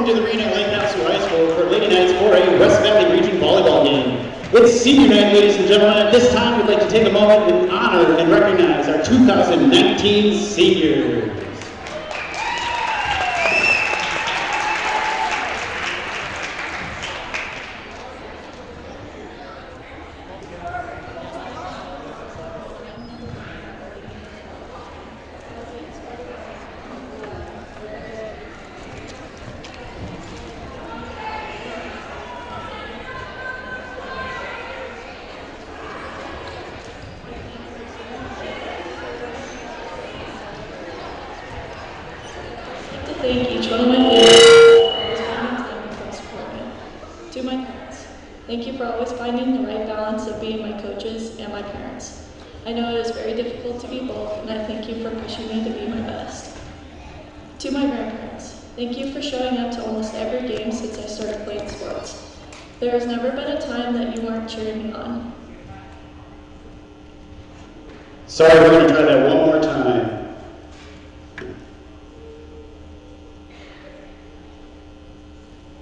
welcome to the arena at Havasu High School for Lady Knights 4A West Valley Region Volleyball game. It's senior night, ladies and gentlemen. At this time, we'd like to take a moment and honor and recognize our 2019 seniors. Thank each one of my parents for always finding time to come support me. To my parents, thank you for always finding the right balance of being my coaches and my parents. I know it is very difficult to be both, and I thank you for pushing me to be my best. To my grandparents, thank you for showing up to almost every game since I started playing sports. There has never been a time that you weren't cheering me on. Sorry, we're going to try that one more time.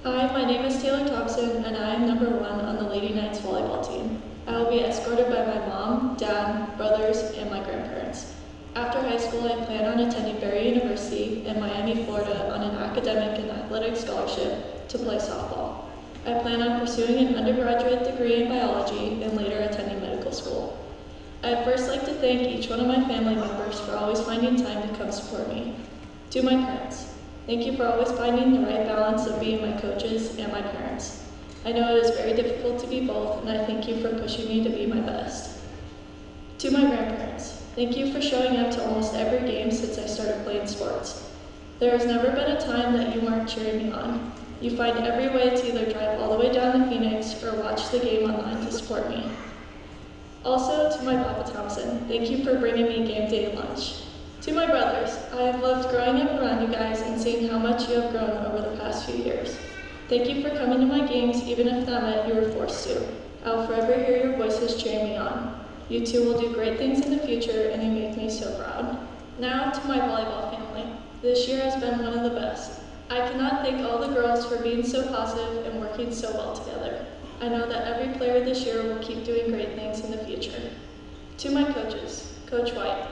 Hi, my name is Taylor Thompson, and I am number 1 on the Lady Knights volleyball team. I will be escorted by my mom, dad, brothers, and my grandparents. After high school, I plan on attending Barry University in Miami, Florida on an academic and athletic scholarship to play softball. I plan on pursuing an undergraduate degree in biology and later attending medical school. I'd first like to thank each one of my family members for always finding time to come support me. To my parents, thank you for always finding the right balance of being my coaches and my parents. I know it is very difficult to be both, and I thank you for pushing me to be my best. To my grandparents, thank you for showing up to almost every game since I started playing sports. There has never been a time that you weren't cheering me on. You find every way to either drive all the way down to Phoenix or watch the game online to support me. Also, to my Papa Thompson, thank you for bringing me game day lunch. To my brothers, I have loved growing up around you guys and seeing how much you have grown over the past few years. Thank you for coming to my games, even if that meant you were forced to. I will forever hear your voices cheering me on. You two will do great things in the future, and you make me so proud. Now to my volleyball family. This year has been one of the best. I cannot thank all the girls for being so positive and working so well together. I know that every player this year will keep doing great things in the future. To my coaches, Coach White.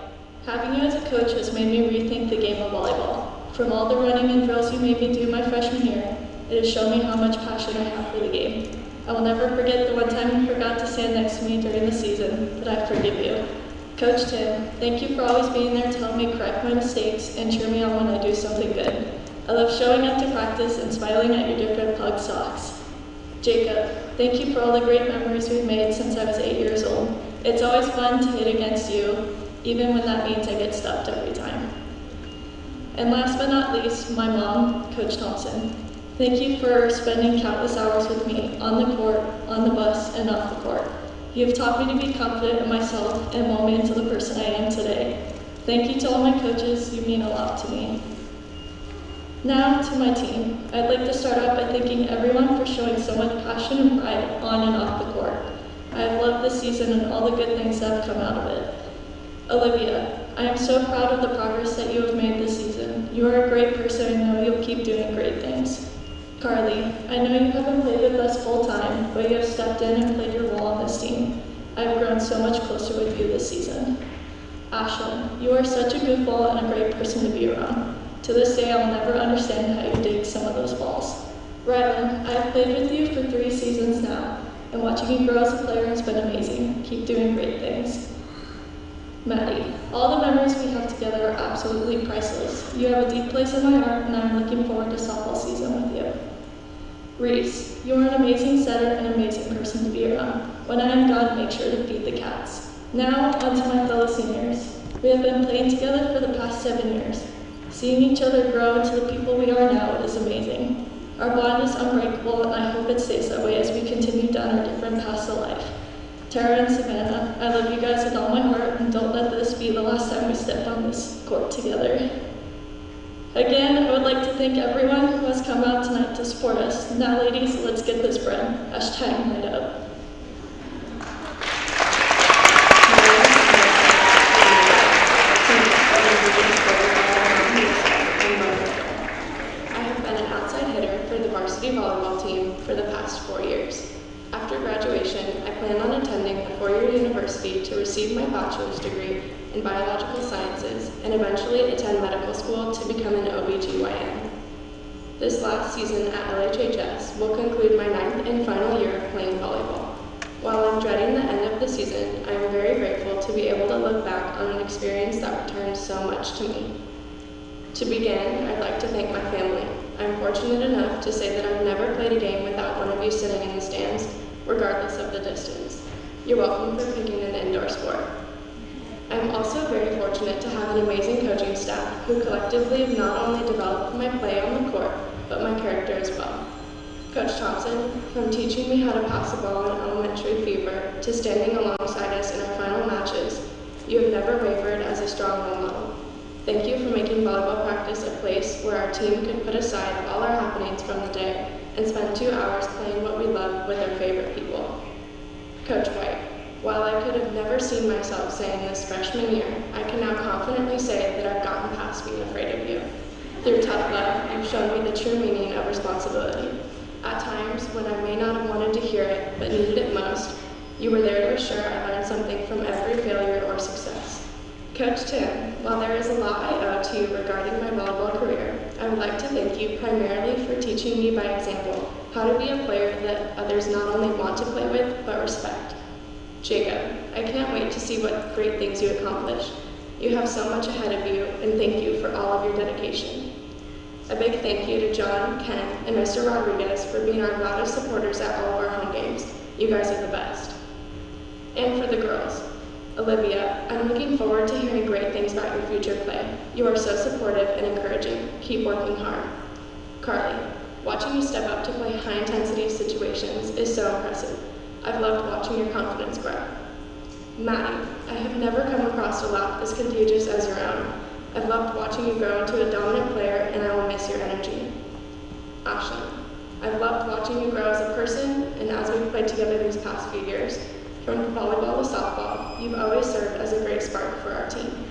Having you as a coach has made me rethink the game of volleyball. From all the running and drills you made me do my freshman year, it has shown me how much passion I have for the game. I will never forget the one time you forgot to stand next to me during the season, but I forgive you. Coach Tim, thank you for always being there to help me correct my mistakes and cheer me on when I do something good. I love showing up to practice and smiling at your different pug socks. Jacob, thank you for all the great memories we've made since I was 8 years old. It's always fun to hit against you, even when that means I get stopped every time. And last but not least, my mom, Coach Thompson. Thank you for spending countless hours with me on the court, on the bus, and off the court. You have taught me to be confident in myself and mold me into the person I am today. Thank you to all my coaches, you mean a lot to me. Now to my team. I'd like to start off by thanking everyone for showing so much passion and pride on and off the court. I have loved this season and all the good things that have come out of it. Olivia, I am so proud of the progress that you have made this season. You are a great person and know you'll keep doing great things. Carly, I know you haven't played with us full time, but you have stepped in and played your role on this team. I have grown so much closer with you this season. Ashlyn, you are such a good ball and a great person to be around. To this day, I will never understand how you dig some of those balls. Rylan, I have played with you for 3 seasons now, and watching you grow as a player has been amazing. Keep doing great things. Maddie, all the memories we have together are absolutely priceless. You have a deep place in my heart, and I'm looking forward to softball season with you. Reese, you are an amazing setter and an amazing person to be around. When I am gone, make sure to feed the cats. Now, on to my fellow seniors. We have been playing together for the past 7 years. Seeing each other grow into the people we are now is amazing. Our bond is unbreakable, and I hope it stays that way as we continue down our different paths of life. Tara and Savannah, I love you guys with all my heart, and don't let this be the last time we step on this court together. Again, I would like to thank everyone who has come out tonight to support us. Now, ladies, let's get this bread. #night up. I have been an outside hitter varsity volleyball team for the past 4 years. After graduation, I plan on attending a 4-year university to receive my bachelor's degree in biological sciences and eventually attend medical school to become an OBGYN. This last season at LHHS will conclude my 9th and final year of playing volleyball. While I'm dreading the end of the season, I am very grateful to be able to look back on an experience that returned so much to me. To begin, I'd like to thank my family. I'm fortunate enough to say that I've never played a game without one of you sitting in the stands, regardless of the distance. You're welcome for picking an indoor sport. I'm also very fortunate to have an amazing coaching staff who collectively have not only developed my play on the court, but my character as well. Coach Thompson, from teaching me how to pass a ball in elementary fever to standing alongside us in our final matches, you have never wavered as a strong role model. Thank you for making volleyball practice a place where our team could put aside all our happenings from the day and spend 2 hours playing what we love with our favorite people. Coach White, while I could have never seen myself saying this freshman year, I can now confidently say that I've gotten past being afraid of you. Through tough love, you've shown me the true meaning of responsibility. At times, when I may not have wanted to hear it, but needed it most, you were there to assure I learned something from every failure or success. Coach Tim, while there is a lot I owe to you regarding my volleyball career, I would like to thank you primarily for teaching me by example how to be a player that others not only want to play with, but respect. Jacob, I can't wait to see what great things you accomplish. You have so much ahead of you, and thank you for all of your dedication. A big thank you to John, Ken, and Mr. Rodriguez for being our loudest supporters at all of our home games. You guys are the best. And for the girls, Olivia, I'm looking forward to hearing great things about your future play. You are so supportive and encouraging. Keep working hard. Carly, watching you step up to play high-intensity situations is so impressive. I've loved watching your confidence grow. Maddie, I have never come across a laugh as contagious as your own. I've loved watching you grow into a dominant player, and I will miss your energy. Ashlyn, I've loved watching you grow as a person, and as we've played together these past few years, from volleyball to softball, you've always served as a great spark for our team.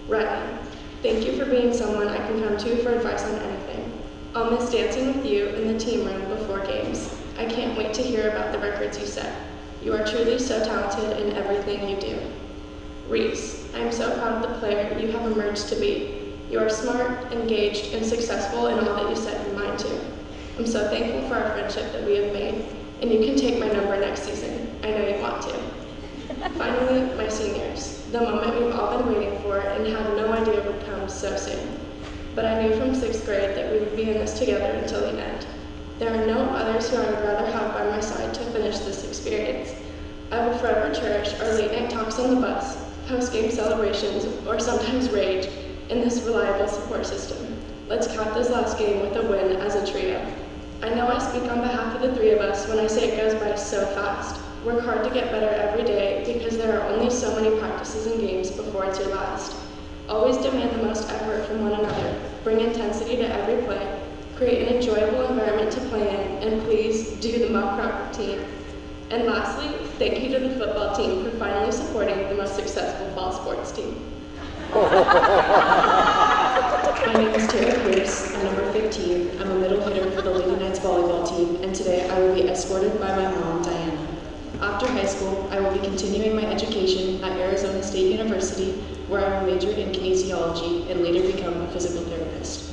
Riley, thank you for being someone I can come to for advice on anything. I'll miss dancing with you in the team room before games. I can't wait to hear about the records you set. You are truly so talented in everything you do. Reese, I am so proud of the player you have emerged to be. You are smart, engaged, and successful in all that you set your mind to. I'm so thankful for our friendship that we have made, and you can take my number next season. I know you want to. Finally, my seniors, the moment we've all been waiting for and had no idea would come so soon. But I knew from 6th grade that we would be in this together until the end. There are no others who I would rather have by my side to finish this experience. I will forever cherish our late-night talks on the bus, post-game celebrations, or sometimes rage, in this reliable support system. Let's cap this last game with a win as a trio. I know I speak on behalf of the 3 of us when I say it goes by so fast. Work hard to get better every day because there are only so many practices and games before it's your last. Always demand the most effort from one another. Bring intensity to every play. Create an enjoyable environment to play in, and please do the mock crop routine. And lastly, thank you to the football team for finally supporting the most successful fall sports team. My name is Tara Pierce. I'm number 15. I'm a middle hitter for the Lady Knights volleyball team, and today I will be escorted by my mom, Diana. After high school, I will be continuing my education at Arizona State University, where I will major in kinesiology and later become a physical therapist.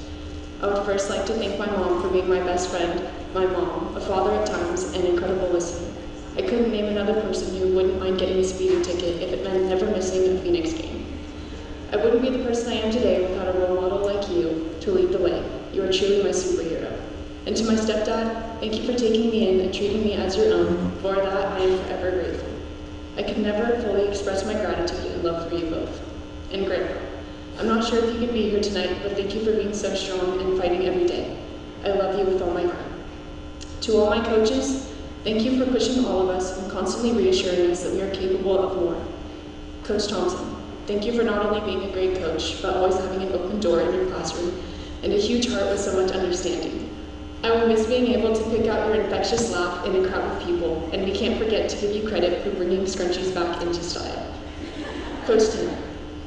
I would first like to thank my mom for being my best friend, my mom, a father at times, and incredible listener. I couldn't name another person who wouldn't mind getting a speeding ticket if it meant never missing a Phoenix game. I wouldn't be the person I am today without a role model like you to lead the way. You are truly my superhero. And to my stepdad, thank you for taking me in and treating me as your own. For that, I am forever grateful. I could never fully express my gratitude and love for you both. And Grandpa, I'm not sure if you could be here tonight, but thank you for being so strong and fighting every day. I love you with all my heart. To all my coaches, thank you for pushing all of us and constantly reassuring us that we are capable of more. Coach Thompson, thank you for not only being a great coach, but always having an open door in your classroom and a huge heart with so much understanding. I will miss being able to pick out your infectious laugh in a crowd of people, and we can't forget to give you credit for bringing scrunchies back into style. Coach Tim,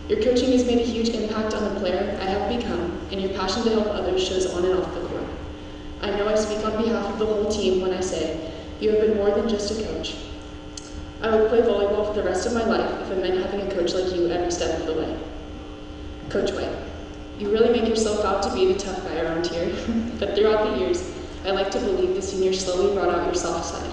your coaching has made a huge impact on the player I have become, and your passion to help others shows on and off the court. I know I speak on behalf of the whole team when I say, you have been more than just a coach. I would play volleyball for the rest of my life if it meant having a coach like you every step of the way. Coach White, you really make yourself out to be the tough guy around here, but throughout the years, I like to believe the seniors slowly brought out your soft side.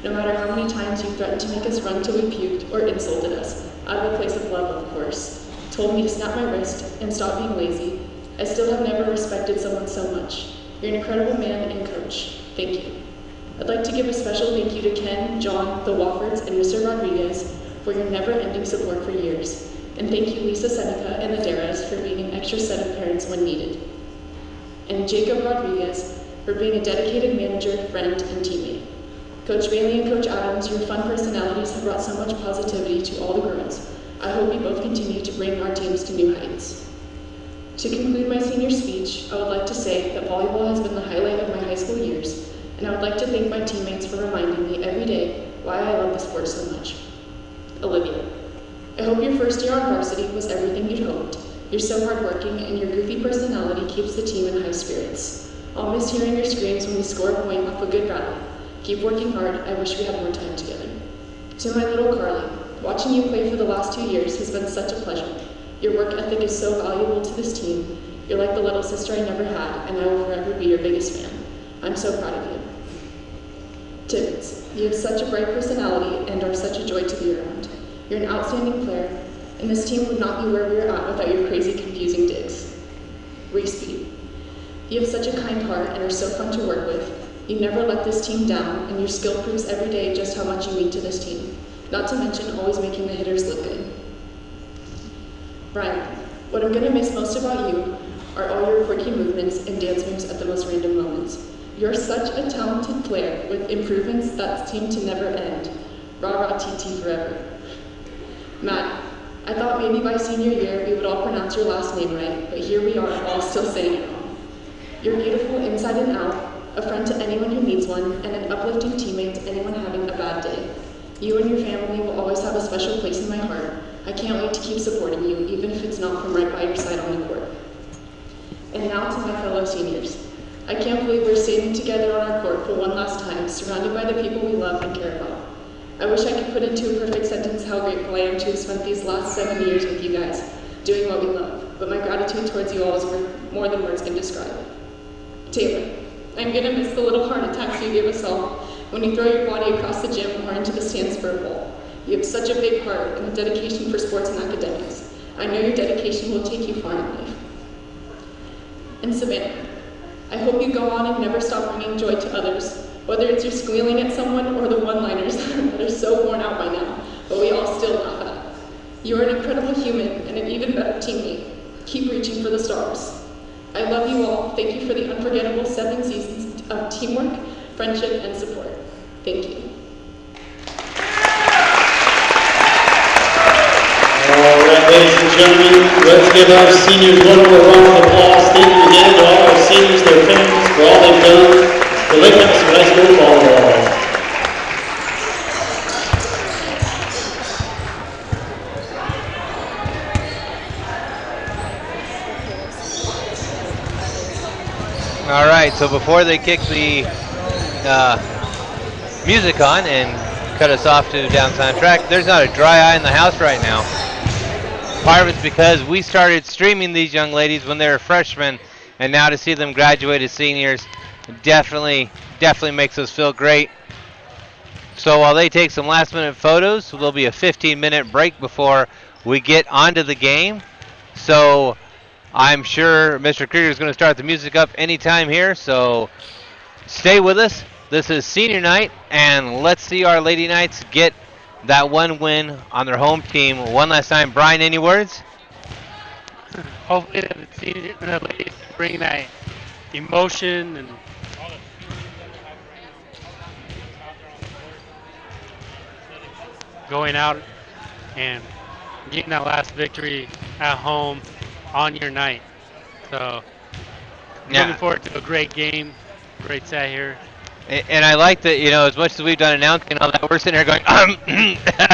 No matter how many times you threatened to make us run till we puked or insulted us, out of a place of love, of course, told me to snap my wrist and stop being lazy, I still have never respected someone so much. You're an incredible man and coach. Thank you. I'd like to give a special thank you to Ken, John, the Woffords, and Mr. Rodriguez for your never-ending support for years. And thank you, Lisa Seneca and the Daras, for being an extra set of parents when needed. And Jacob Rodriguez for being a dedicated manager, friend, and teammate. Coach Bailey and Coach Adams, your fun personalities have brought so much positivity to all the girls. I hope you both continue to bring our teams to new heights. To conclude my senior speech, I would like to say that volleyball has been the highlight of my high school years, and I would like to thank my teammates for reminding me every day why I love the sport so much. Olivia, I hope your first year on varsity was everything you'd hoped. You're so hardworking, and your goofy personality keeps the team in high spirits. I'll miss hearing your screams when we score a point off a good rally. Keep working hard. I wish we had more time together. To my little Carly, watching you play for the last 2 years has been such a pleasure. Your work ethic is so valuable to this team. You're like the little sister I never had, and I will forever be your biggest fan. I'm so proud of you. Tibbetts, you have such a bright personality and are such a joy to be around. You're an outstanding player, and this team would not be where we are at without your crazy, confusing digs. Reesby, you have such a kind heart and are so fun to work with. You never let this team down, and your skill proves every day just how much you mean to this team. Not to mention always making the hitters look good. Brian, what I'm gonna miss most about you are all your quirky movements and dance moves at the most random moments. You're such a talented player with improvements that seem to never end. Rah rah TT forever. Matt, I thought maybe by senior year we would all pronounce your last name right, but here we are all still saying it wrong. You're beautiful inside and out, a friend to anyone who needs one, and an uplifting teammate to anyone having a bad day. You and your family will always have a special place in my heart. I can't wait to keep supporting you, even if it's not from right by your side on the court. And now to my fellow seniors. I can't believe we're standing together on our court for one last time, surrounded by the people we love and care about. I wish I could put into a perfect sentence how grateful I am to have spent these last 7 years with you guys, doing what we love, but my gratitude towards you all is more than words can describe. Taylor, I'm gonna miss the little heart attacks you give us all when you throw your body across the gym or into the stands for a ball. You have such a big heart and a dedication for sports and academics. I know your dedication will take you far in life. And Savannah, I hope you go on and never stop bringing joy to others, whether it's your squealing at someone or the one-liners that are so worn out by now, but we all still laugh at. You are an incredible human and an even better teammate. Keep reaching for the stars. I love you all. Thank you for the unforgettable 7 seasons of teamwork, friendship, and support. Thank you. All right, ladies and gentlemen, let's give our seniors one more round of applause. Thank you again to all our seniors, their families, for all they've done for Lake Havasu High School volleyball. All right, so before they kick the music on and cut us off to downtown track, there's not a dry eye in the house right now. Part of it's because we started streaming these young ladies when they were freshmen, and now to see them graduate as seniors definitely makes us feel great. So while they take some last minute photos, there'll be a 15-minute break before we get onto the game. So I'm sure Mr. Krieger is going to start the music up anytime here, so stay with us. This is senior night, and let's see our Lady Knights get that one win on their home team one last time. Brian, any words? Hopefully the ladies bring that emotion and going out and getting that last victory at home on your night. So looking forward to a great game, great set here. And I like that, as much as we've done announcing and all that, we're sitting here going,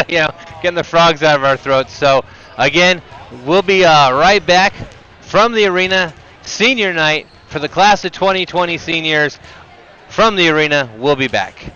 getting the frogs out of our throats. So, again, we'll be right back from the arena, senior night, for the class of 2020 seniors from the arena. We'll be back.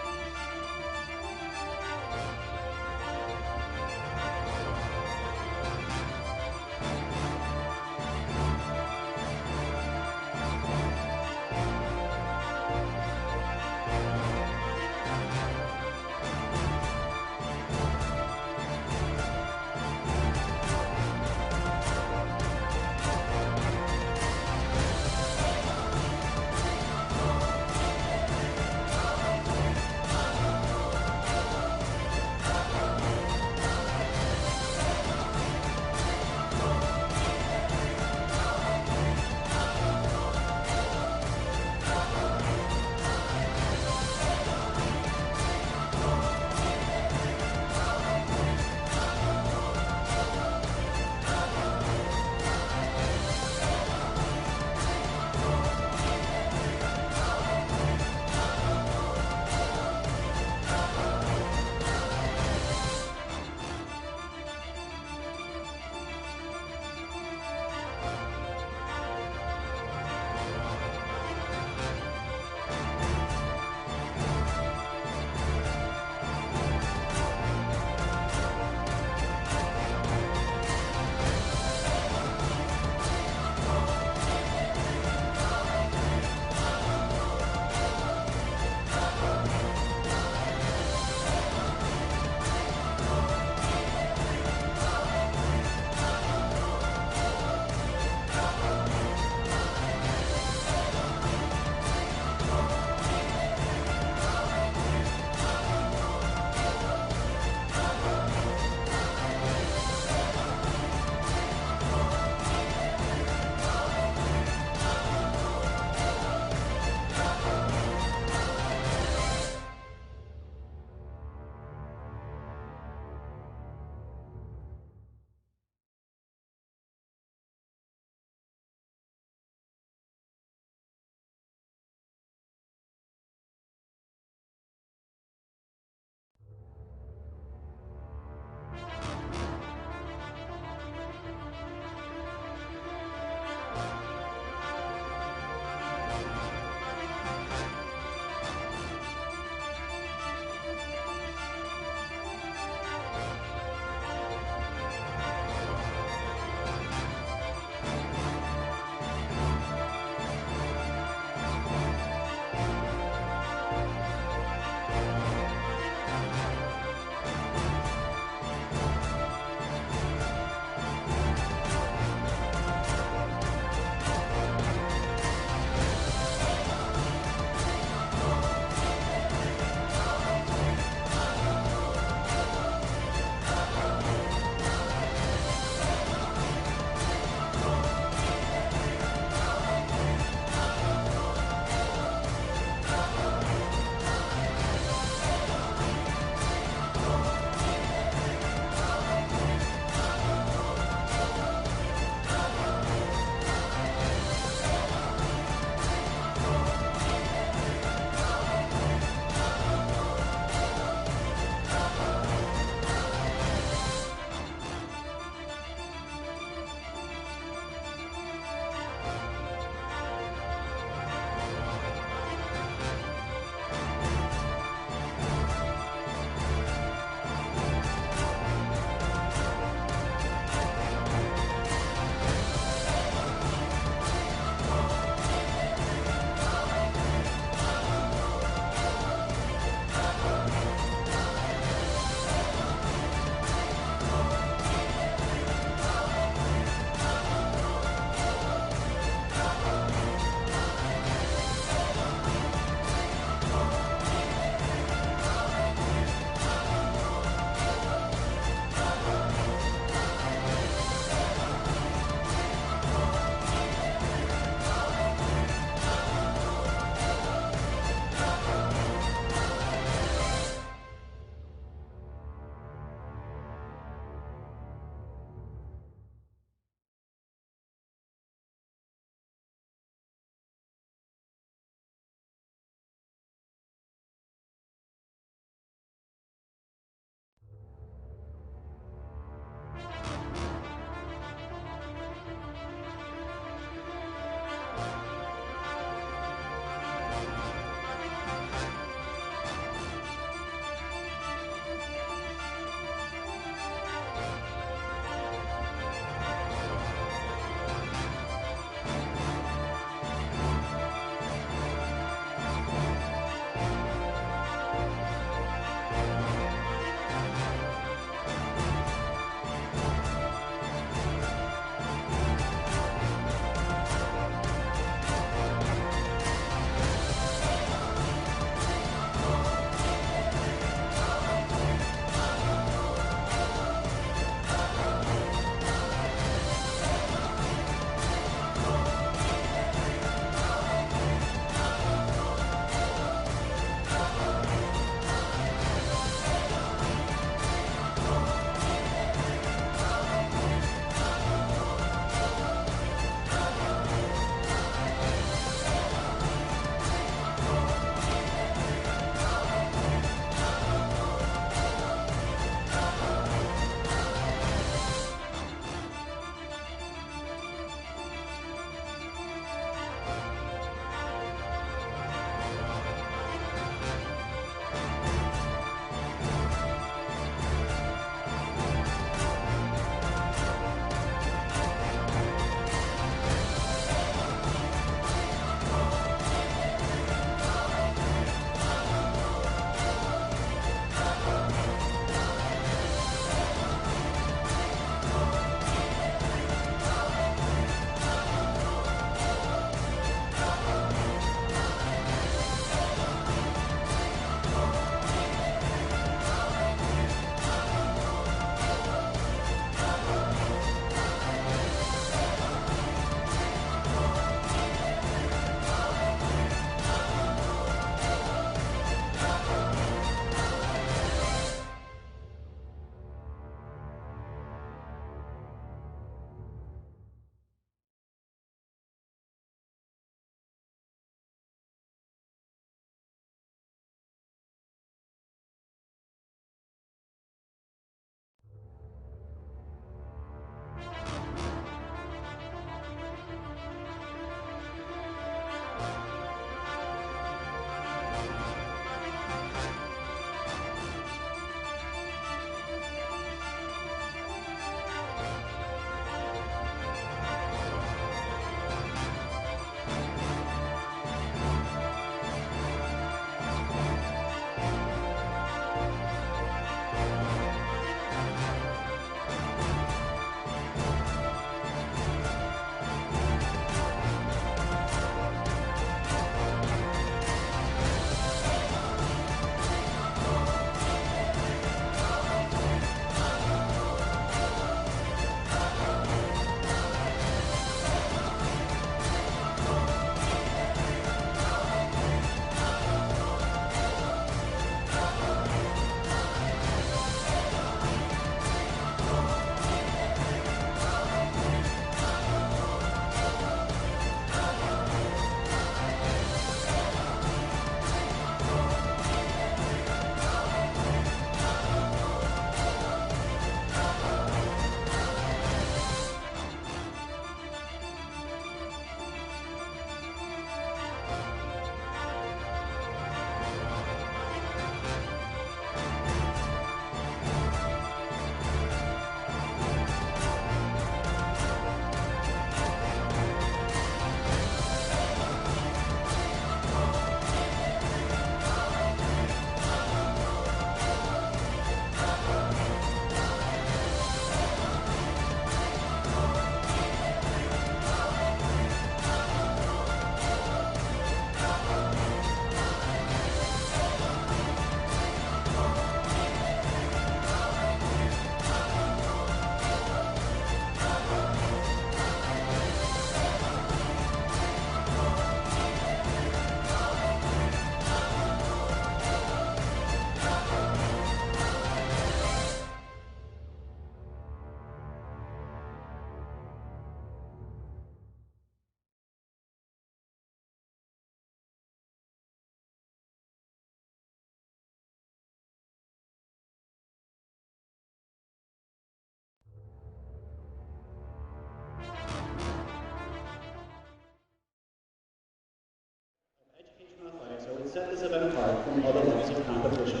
set them apart from other levels of competition.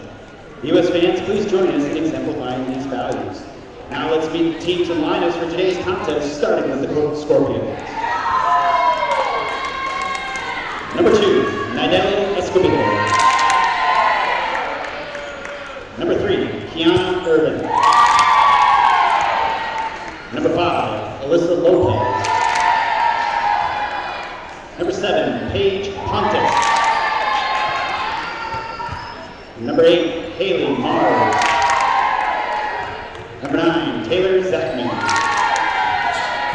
U.S. fans, please join us in exemplifying these values. Now let's meet the teams and lineups for today's contest, starting with the Scorpions. Number 2, Nidel Escobedo. Number 3, Kiana Urban. Number 5, Alyssa Lopez. Number 7, Paige Pontes. Number 8, Haley Mars. Number 9, Taylor Zachman.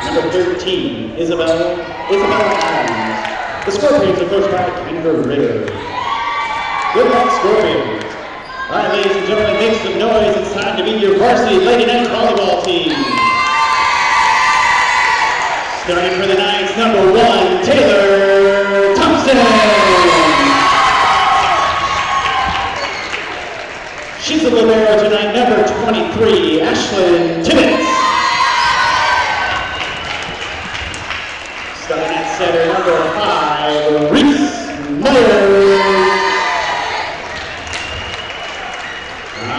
Number 13, Isabella Adams. The Scorpions are coached by Kendra Ritter. Good luck, Scorpions. All right, ladies and gentlemen, make some noise. It's time to meet your varsity Lady Knights volleyball team. Starting for the Knights, number 1, Taylor Thompson. She's a libero tonight, number 23, Ashlyn Tibbetts. Starting at center, number 5, Reese Myers.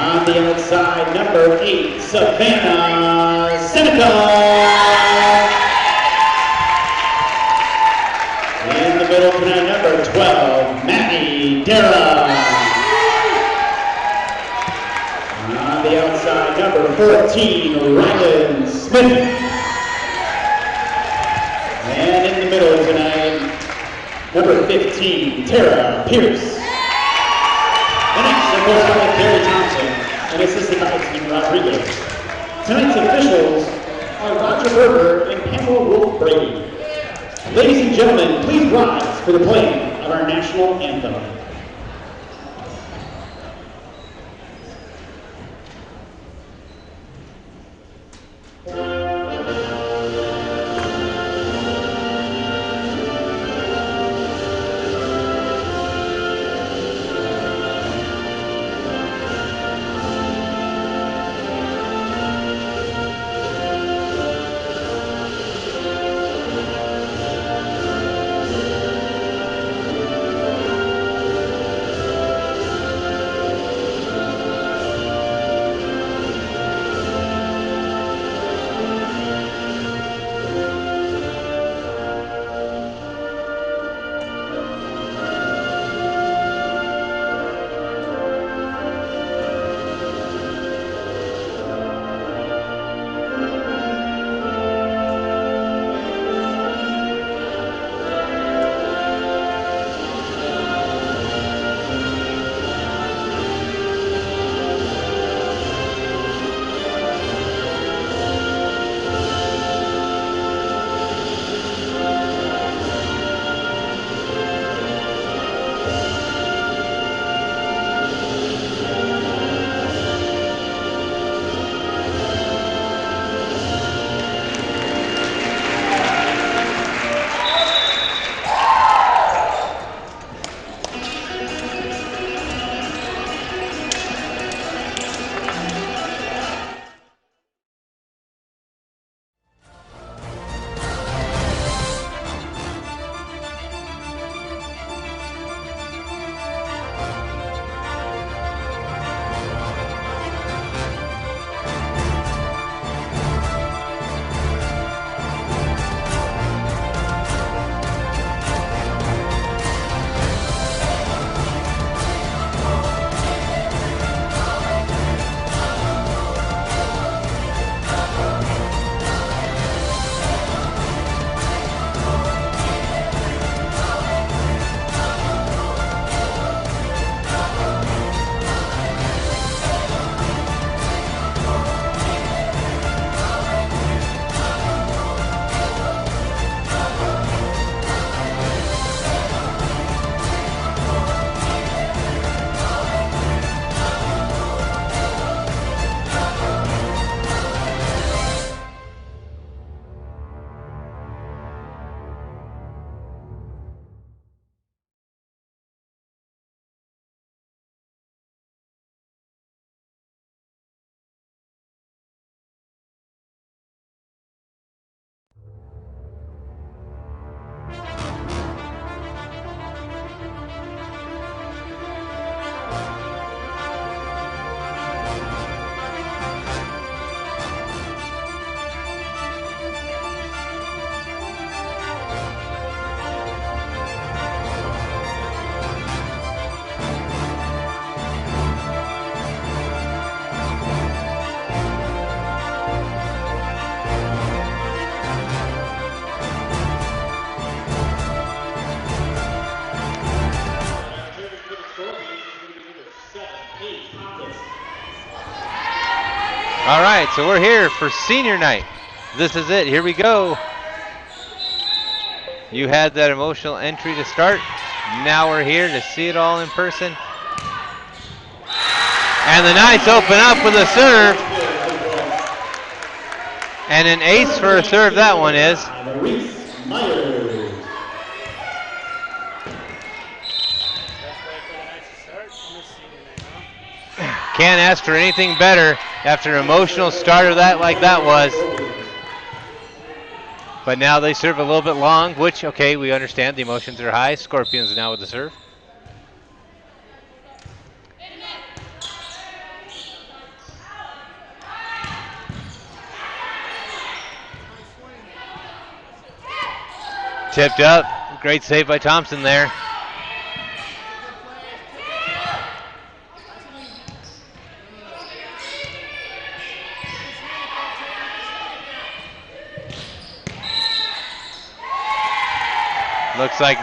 On the outside, number 8, Savannah Seneca. In the middle tonight, number 12, Maddie Dara. On the outside, number 14, Rylan Smith. And in the middle tonight, number 15, Tara Pierce. The Knights are coached by Gary Thompson and assisted by Tim Rodriguez. Tonight's officials are Roger Berger and Pamela Wolf Brady. Ladies and gentlemen, please rise for the playing of our national anthem. All right, so we're here for senior night. This is it. Here we go. You had that emotional entry to start. Now we're here to see it all in person. And the Knights open up with a serve. And an ace for a serve, that one is. Can't ask for anything better after an emotional starter like that was. But now they serve a little bit long, which, okay, we understand the emotions are high. Scorpions now with the serve. Tipped up. Great save by Thompson there. Looks like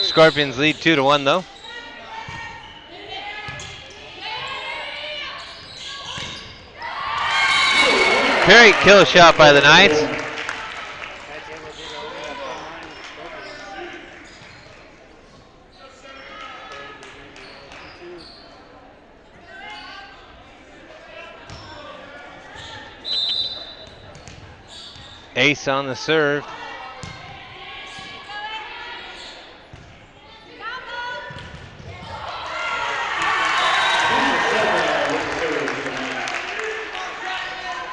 Scorpions lead 2-1 though. Great kill shot by the Knights. Ace on the serve.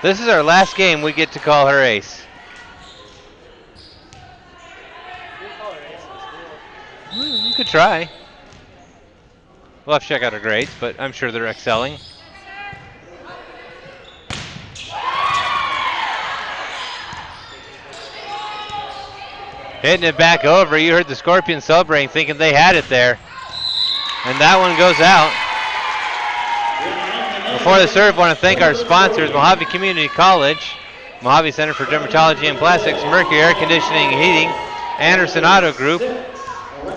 This is our last game we get to call her ace. We could try. We'll have to check out her grades, but I'm sure they're excelling. Hitting it back over. You heard the Scorpions celebrating, thinking they had it there. And that one goes out. Before the serve, I want to thank our sponsors, Mojave Community College, Mojave Center for Dermatology and Plastics, Mercury Air Conditioning and Heating, Anderson Auto Group,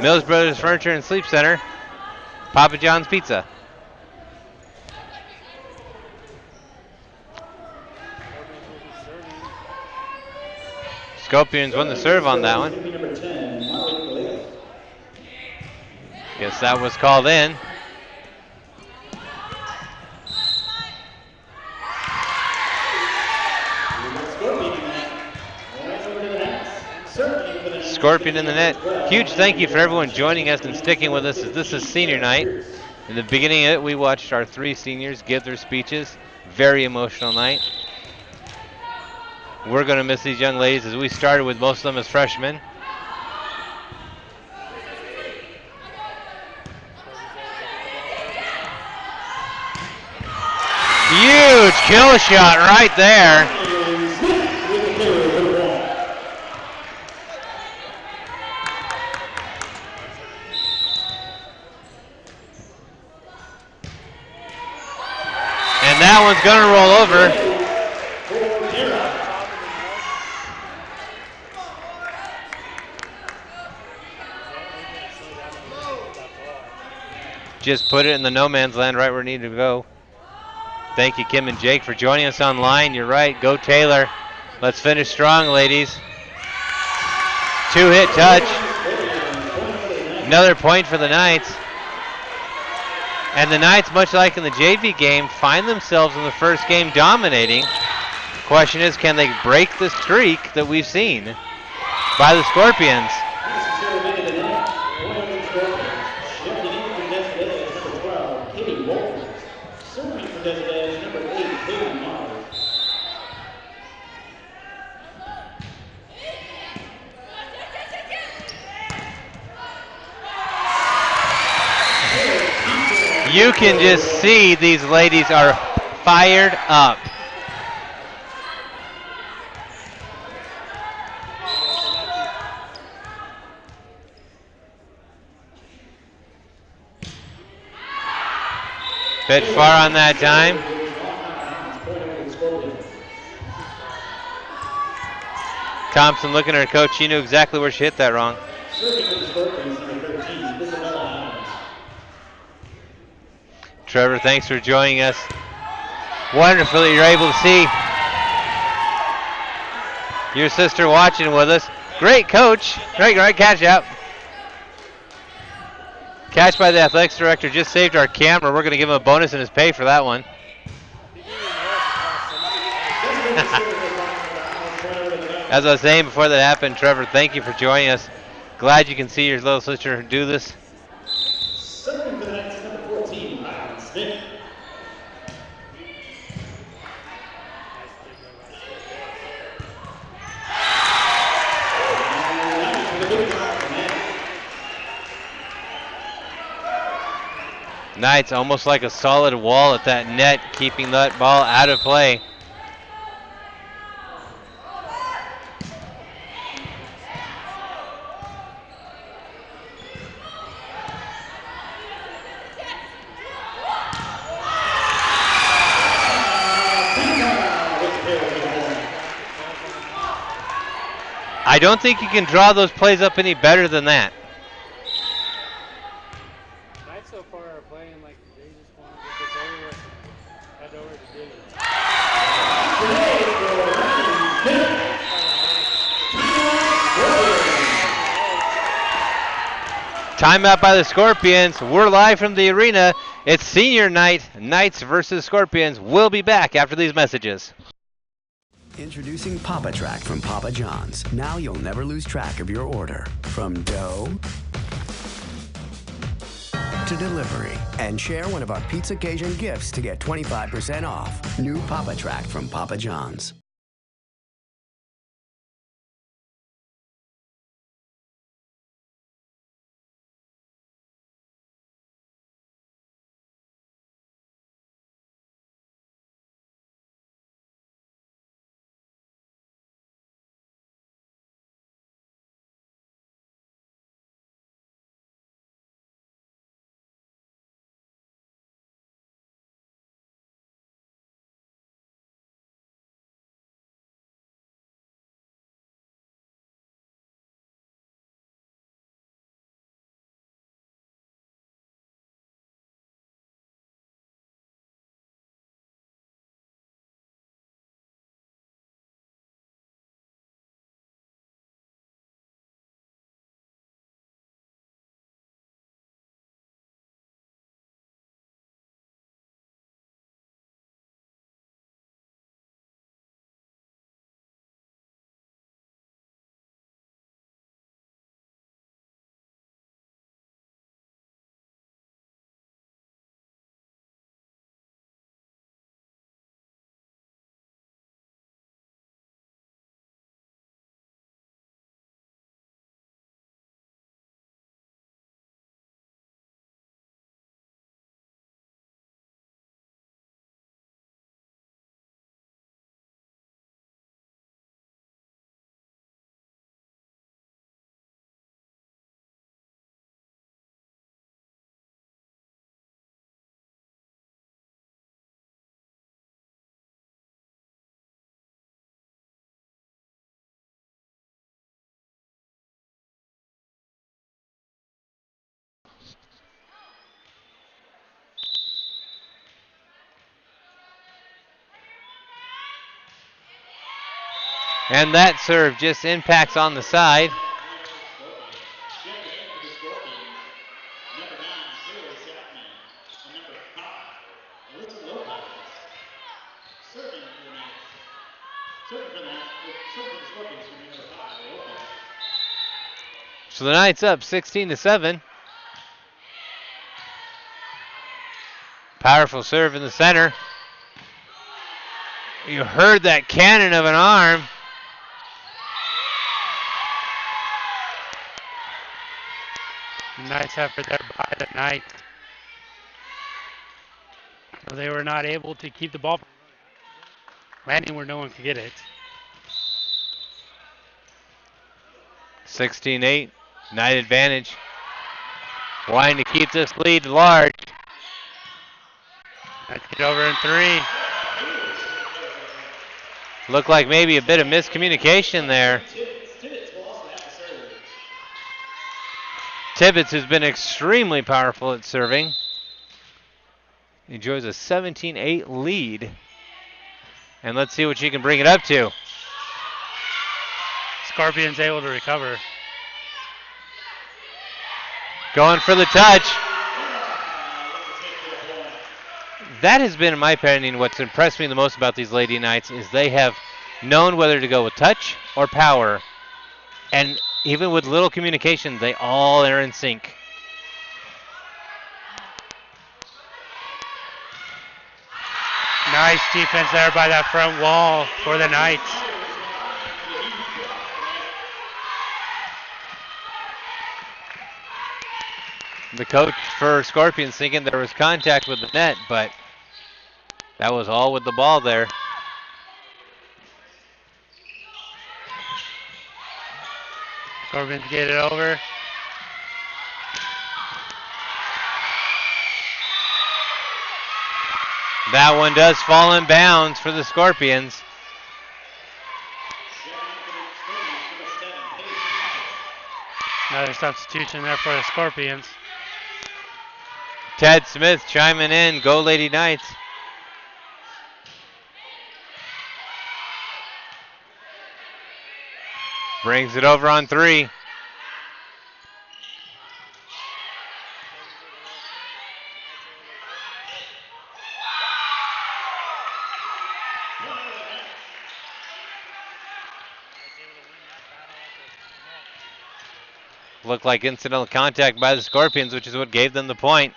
Mills Brothers Furniture and Sleep Center, Papa John's Pizza. Scorpions won the serve on that one. Guess that was called in. Scorpion in the net. Huge thank you for everyone joining us and sticking with us as this is senior night. In the beginning of it, we watched our 3 seniors give their speeches. Very emotional night. We're going to miss these young ladies as we started with most of them as freshmen. Huge kill shot right there. And that one's going to roll over. Just put it in the no man's land right where it needed to go. Thank you, Kim and Jake, for joining us online. You're right. Go Taylor. Let's finish strong, ladies. 2-hit touch. Another point for the Knights. And the Knights, much like in the JV game, find themselves in the first game dominating. The question is, can they break the streak that we've seen by the Scorpions? You can just see these ladies are fired up. Bit far on that time. Thompson looking at her coach. She knew exactly where she hit that wrong. Trevor, thanks for joining us. Wonderful that you're able to see your sister watching with us. Great coach. Great catch out. Catch by the athletics director just saved our camera. We're going to give him a bonus in his pay for that one. As I was saying before that happened, Trevor, thank you for joining us. Glad you can see your little sister do this. Serving for the Knights, number 14, Ryan Smith. Knights almost like a solid wall at that net, keeping that ball out of play. I don't think you can draw those plays up any better than that. Knights so far are playing like they just want to get this over with and head over to Diddy. Timeout by the Scorpions. We're live from the arena. It's senior night, Knights versus Scorpions. We'll be back after these messages. Introducing Papa Track from Papa John's. Now you'll never lose track of your order. From dough to delivery. And share one of our Pizza Cajun gifts to get 25% off. New Papa Track from Papa John's. And that serve just impacts on the side. So the Knights up 16-7. Powerful serve in the center. You heard that cannon of an arm. Nice effort there by the Knights. So they were not able to keep the ball landing where no one could get it. 16-8, Knight advantage. Wanting to keep this lead large. Let's get over in three. Looked like maybe a bit of miscommunication there. Tibbetts has been extremely powerful at serving. enjoys a 17-8 lead. And let's see what she can bring it up to. Scorpions able to recover. Going for the touch. That has been, in my opinion, what's impressed me the most about these Lady Knights is they have known whether to go with touch or power. And even with little communication, they all are in sync. Nice defense there by that front wall for the Knights. The coach for Scorpions thinking there was contact with the net, but that was all with the ball there. Scorpions get it over. That one does fall in bounds for the Scorpions. Another substitution there for the Scorpions. Ted Smith chiming in. Go Lady Knights. Brings it over on 3. Looked like incidental contact by the Scorpions, which is what gave them the point.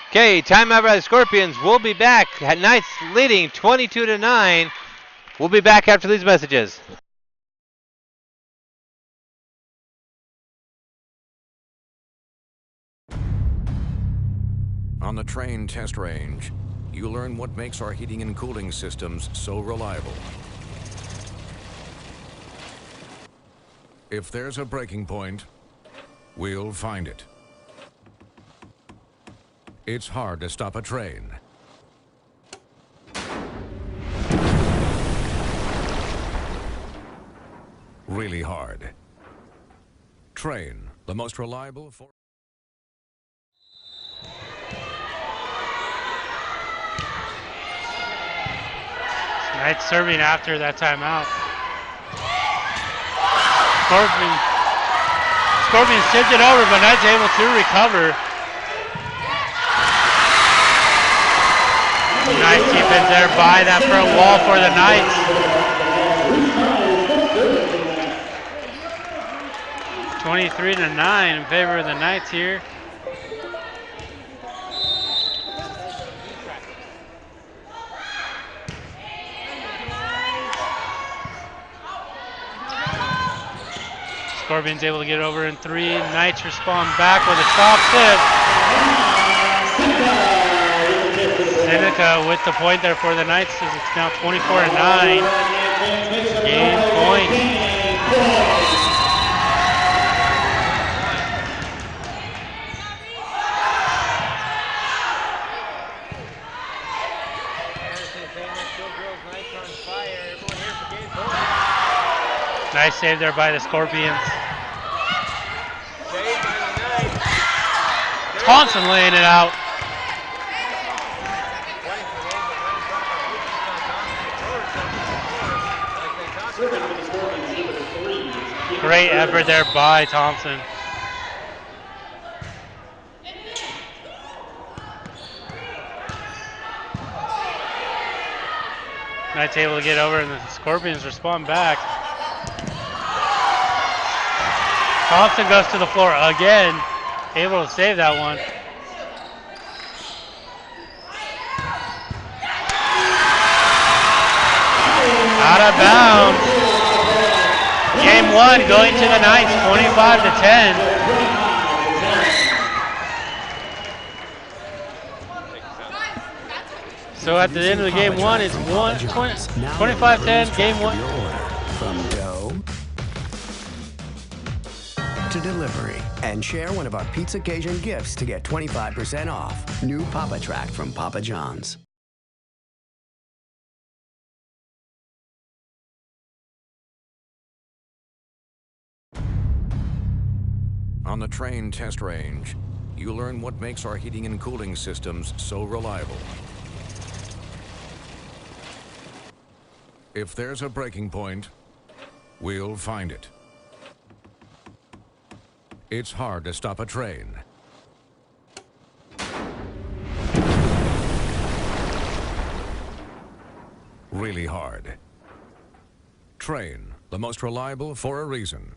Okay, timeout by the Scorpions. We'll be back. Knights leading 22-9. We'll be back after these messages. On the train test range, you learn what makes our heating and cooling systems so reliable. If there's a breaking point, we'll find it. It's hard to stop a train. Really hard. Train, the most reliable for... Knights serving after that timeout. Scorpions tipped it over, but Knights able to recover. Nice defense there by that front wall for the Knights. It's 23-9 in favor of the Knights here. Scorpions able to get over in 3. Knights respond back with a soft tip. Seneca with the point there for the Knights as it's now 24-9. Game point. Nice save there by the Scorpions. Thompson laying it out. Great effort there by Thompson. Knights able to get over and the Scorpions respond back. Thompson goes to the floor again, able to save that one. Out of bounds. Game 1 going to the Knights, 25-10. So at the end of the game one, it's 25-10, game one. From dough to delivery. And share one of our Pizza Cajun gifts to get 25% off. New Papa Track from Papa John's. On the train test range, you learn what makes our heating and cooling systems so reliable. If there's a breaking point, we'll find it. It's hard to stop a train. Really hard. Train, the most reliable for a reason.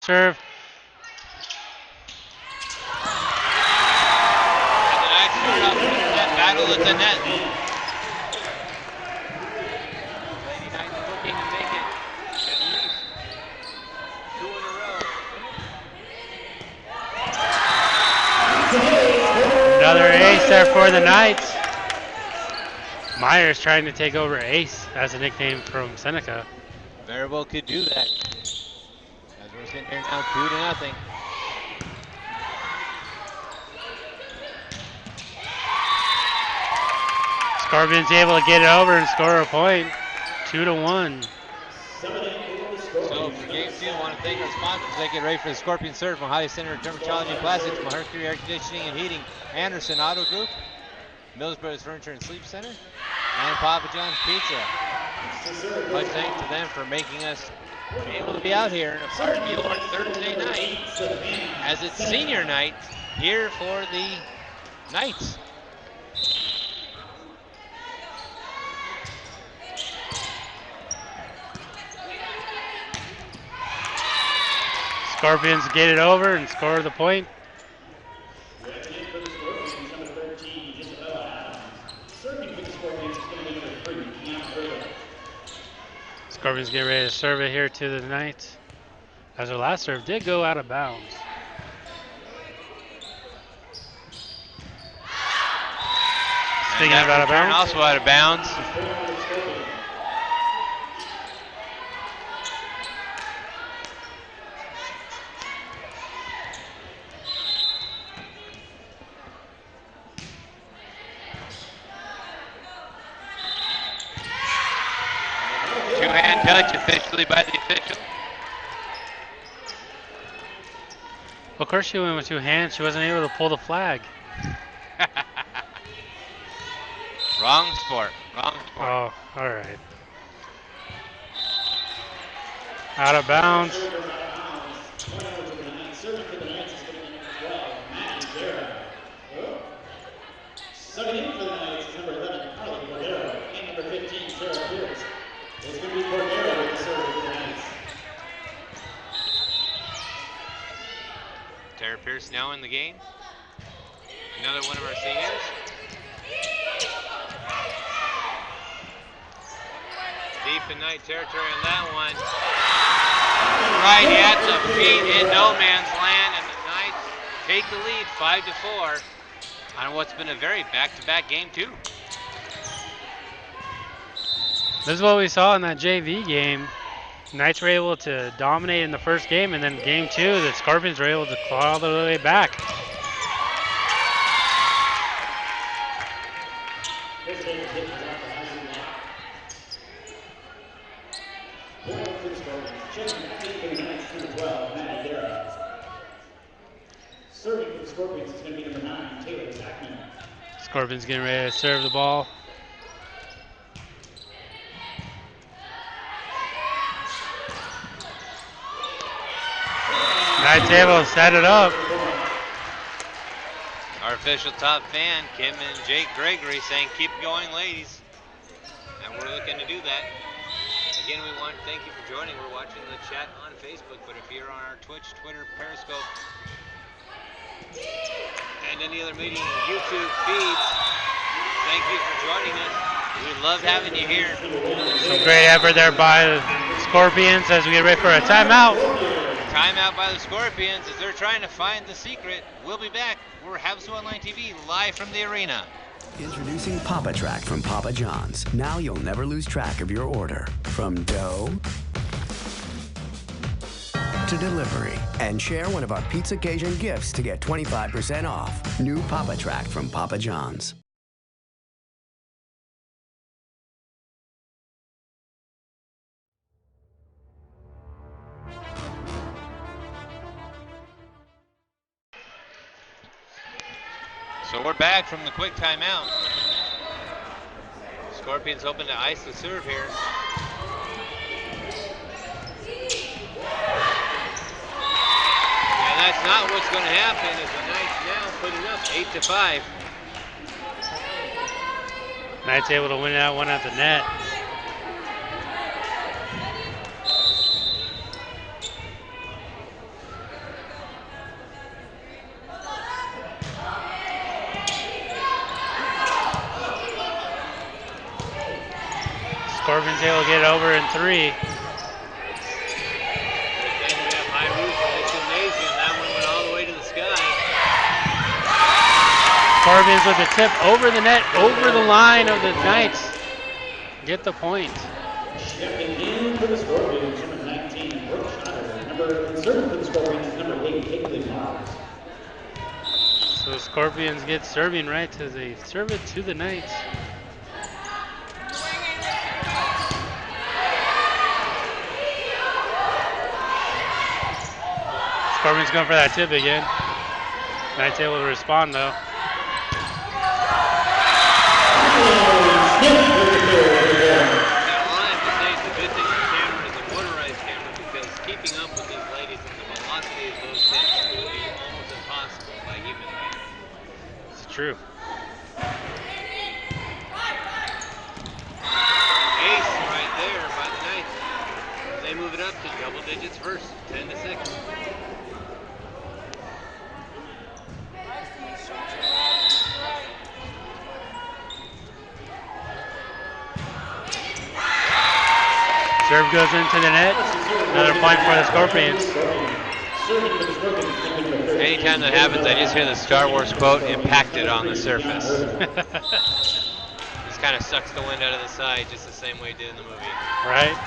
Serve. And the Knights start off with a net battle at the net. Lady Knights looking to make it at least 2 in a row. Another ace there for the Knights. Myers trying to take over Ace. That's a nickname from Seneca. Very well could do that. As we're sitting here now 2-0. Scorpion's able to get it over and score a point. 2-1. So for game 2, I want to thank our sponsors. They get ready for the Scorpion Surf, Ohio Center Dermatology Plastics, Mercury Air Conditioning and Heating, Anderson Auto Group, Mills Brothers Furniture and Sleep Center, and Papa John's Pizza. Much thanks to them for making us be able to be out here in a part of your Thursday night, as it's senior night here for the Knights. Scorpions get it over and score the point. Scorpions get ready to serve it here to the Knights, as their last serve did go out of bounds. Speaking of out of bounds, also out of bounds. Two-hand touch officially by the official. of course she went with two hands. She wasn't able to pull the flag. Wrong sport. Wrong sport. Oh, all right. Out of bounds. Subbing in for the Knights is number 11, Carly Cordero, and number 15, Sarah Pierce. It's going to be Cordero with the serve for the Knights. Pierce now in the game. Another one of our seniors. Deep in Knight territory on that one. Right at the feet in no man's land, and the Knights take the lead 5-4 on what's been a very back-to-back game too. This is what we saw in that JV game. Knights were able to dominate in the first game, and then game 2, the Scorpions were able to claw all the way back. Serving for the Scorpions is going to be number 9, Taylor Tackman. Scorpions getting ready to serve the ball. Knights able to set it up. Our official top fan, Kim and Jake Gregory, saying keep going, ladies. And we're looking to do that. Again, we want to thank you for joining. We're watching the chat on Facebook, but if you're on our Twitch, Twitter, Periscope, and any other media YouTube feeds, thank you for joining us. We love having you here. Some great effort there by the Scorpions as we get ready for a timeout. Timeout by the Scorpions as they're trying to find the secret. We'll be back. We're Havasu Online TV live from the arena. Introducing Papa Track from Papa John's. Now you'll never lose track of your order. From dough to delivery. And share one of our Pizza Occasion gifts to get 25% off. New Papa Track from Papa John's. So we're back from the quick timeout. Scorpions hoping to ice the serve here. And that's not what's going to happen as the Knights now putting up 8-5. Knights able to win that one at the net. Scorpions able to get it over in 3. High roof of the gymnasium. That one went all the way to the sky. Scorpions with the tip over the net, over the line of the Knights. Get the point. Stepping in for the Scorpions, number 19, Brooke Schneider. Serving for the Scorpions is number 8, Caitlin Mars. So the Scorpions get serving rights as they serve it to the Knights. Scorpions going for that tip again. Knights able to respond though. Keeping up with these ladies and the velocity of those hits would be almost impossible by human beings. It's true. Ace right there by the Knights. They move it up to double digits first, 10-6. Serve goes into the net. Another point for the Scorpions. Anytime that happens, I just hear the Star Wars quote, impacted on the surface. Just kind of sucks the wind out of the side, just the same way it did in the movie. Right?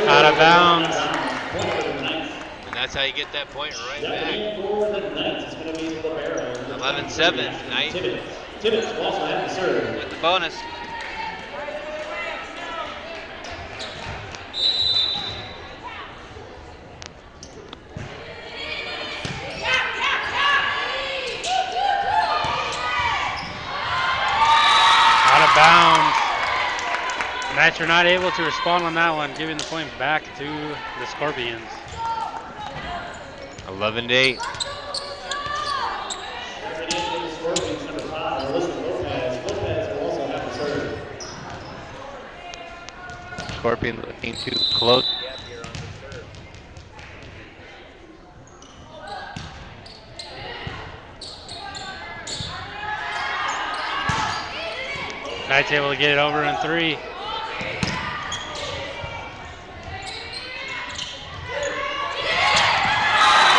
Out of bounds. And that's how you get that point right back. 11-7, Knight. Tibbetts will also have the serve. With the bonus. Bounds. Knights are not able to respond on that one, giving the point back to the Scorpions. 11-8. Scorpions looking to close the gap here on the serve. Knight's able to get it over in 3.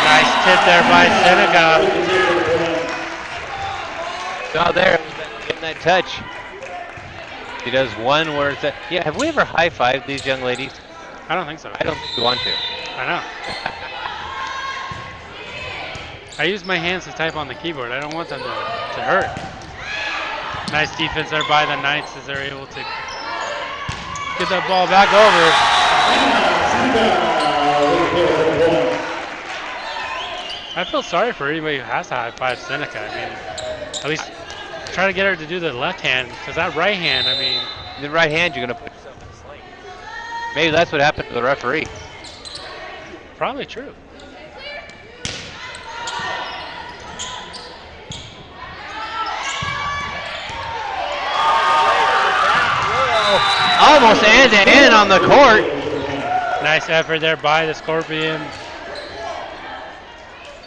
Nice tip there by Seneca. Saw there, getting that touch. She does one where it's yeah, have we ever high-fived these young ladies? I don't think so. I don't think we want to. I know. I use my hands to type on the keyboard. I don't want them to hurt. Nice defense there by the Knights as they're able to get that ball back over. I feel sorry for anybody who has to high-five Seneca. I mean, at least try to get her to do the left hand, because that right hand, I mean... The right hand, you're going to put yourself in a sling. Maybe that's what happened to the referee. Probably true. Almost end-to-end on the court. Nice effort there by the Scorpions.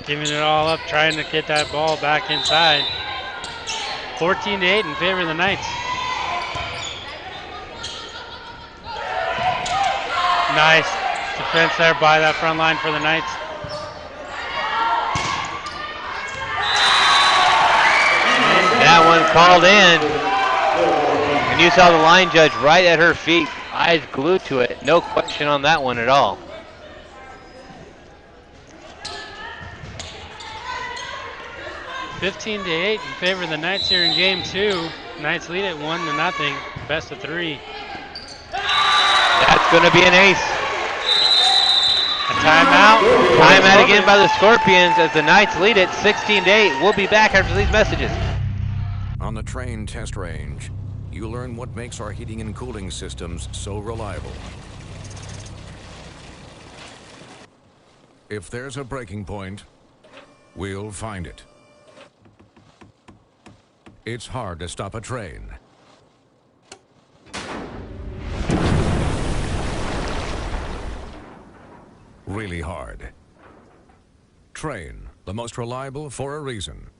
Giving it all up, trying to get that ball back inside. 14-8 in favor of the Knights. Nice defense there by that front line for the Knights. That one called in. And you saw the line judge right at her feet, eyes glued to it. No question on that one at all. (15-8) in favor of the Knights here in game 2. Knights lead it 1-0. Best of 3. That's going to be an ace. A timeout. Timeout again by the Scorpions as the Knights lead it 16-8. We'll be back after these messages. On the train test range, you learn what makes our heating and cooling systems so reliable. If there's a breaking point, we'll find it. It's hard to stop a train. Really hard. Train, the most reliable for a reason.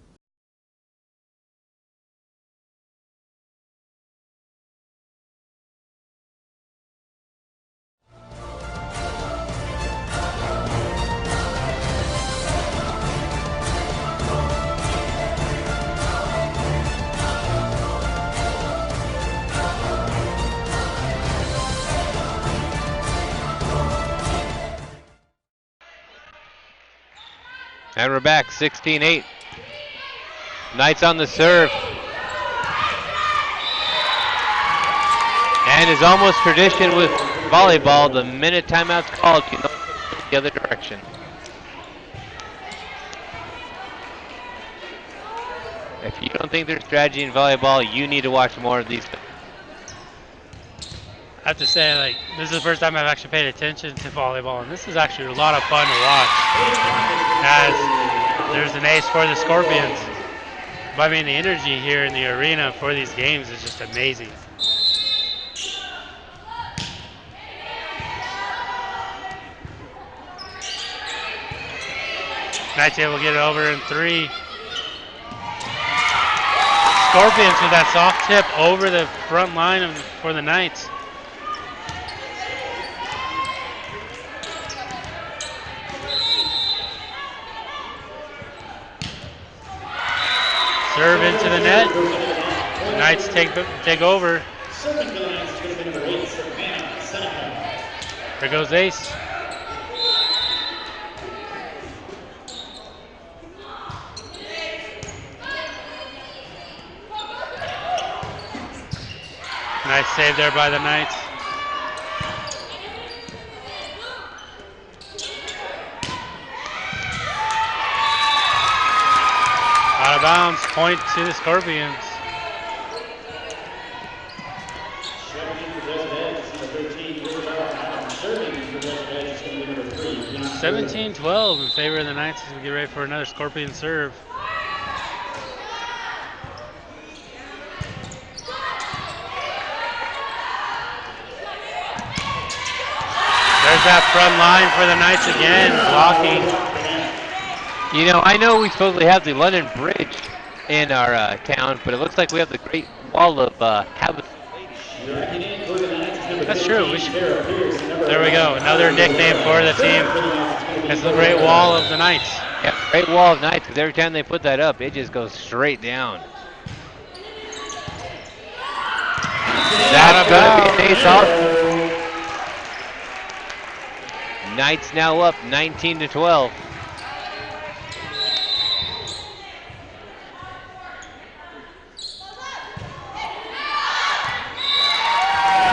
And we're back, 16-8. Knights on the serve. And is almost tradition with volleyball. The minute timeout's called, you know, the other direction. If you don't think there's strategy in volleyball, you need to watch more of these. I have to say, like, this is the first time I've actually paid attention to volleyball, and this is actually a lot of fun to watch. As there's an ace for the Scorpions. But I mean, the energy here in the arena for these games is just amazing. Knights able to get it over in 3. Scorpions with that soft tip over the front line for the Knights. Serve into the net. The Knights take over. There goes ace. Nice save there by the Knights. Out of bounds, point to the Scorpions. 17-12 in favor of the Knights as we get ready for another Scorpion serve. There's that front line for the Knights again, blocking. You know, I know we supposedly have the London Bridge in our town, but it looks like we have the Great wall of Havasu. That's true. There we go. Another nickname for the team. It's the Great Wall of the Knights. Yeah, Great Wall of Knights, because every time they put that up, it just goes straight down. That's going to be an ace also. Knights now up 19-12.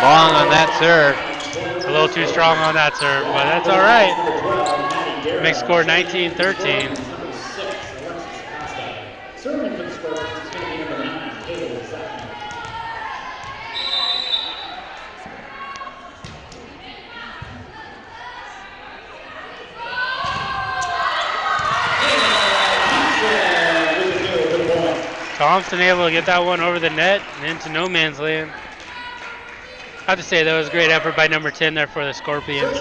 Long on that serve. It's a little too strong on that serve, but that's all right. Makes score 19-13. Serving for the Scorpions is going to be number 9, Caleb Zachman. Thompson able to get that one over the net and into no man's land. I have to say that was a great effort by number 10 there for the Scorpions.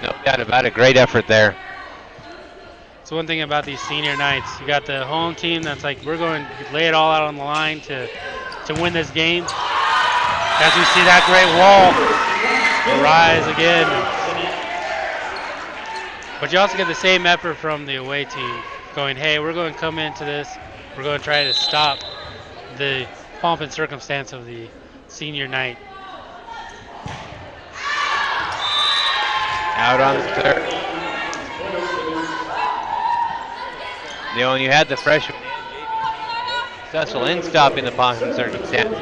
No doubt about it. Great effort there. It's one thing about these senior nights. You got the home team that's like, we're going to lay it all out on the line to win this game. As we see that great wall rise again. But you also get the same effort from the away team going, hey, we're going to come into this. We're going to try to stop the pomp and circumstance of the senior night. Out on the third. You know, when you had the freshman successful in stopping the pomp and circumstance.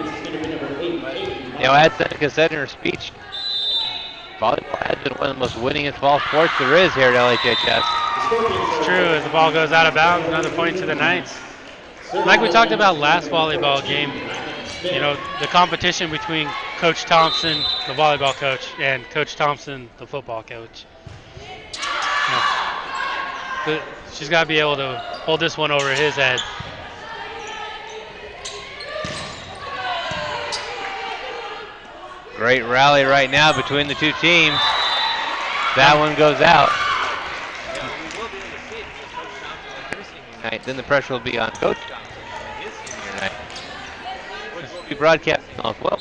You know, as Seneca said in her speech, volleyball has been one of the most winningest fall sports there is here at LHHS. It's true. As the ball goes out of bounds, another point to the Knights. Like we talked about last volleyball game, you know, the competition between Coach Thompson, the volleyball coach, and Coach Thompson, the football coach. You know, she's got to be able to hold this one over his head. Great rally right now between the two teams. That one goes out. Then the pressure will be on Coach Thompson and his senior night. We'll be broadcasting off well.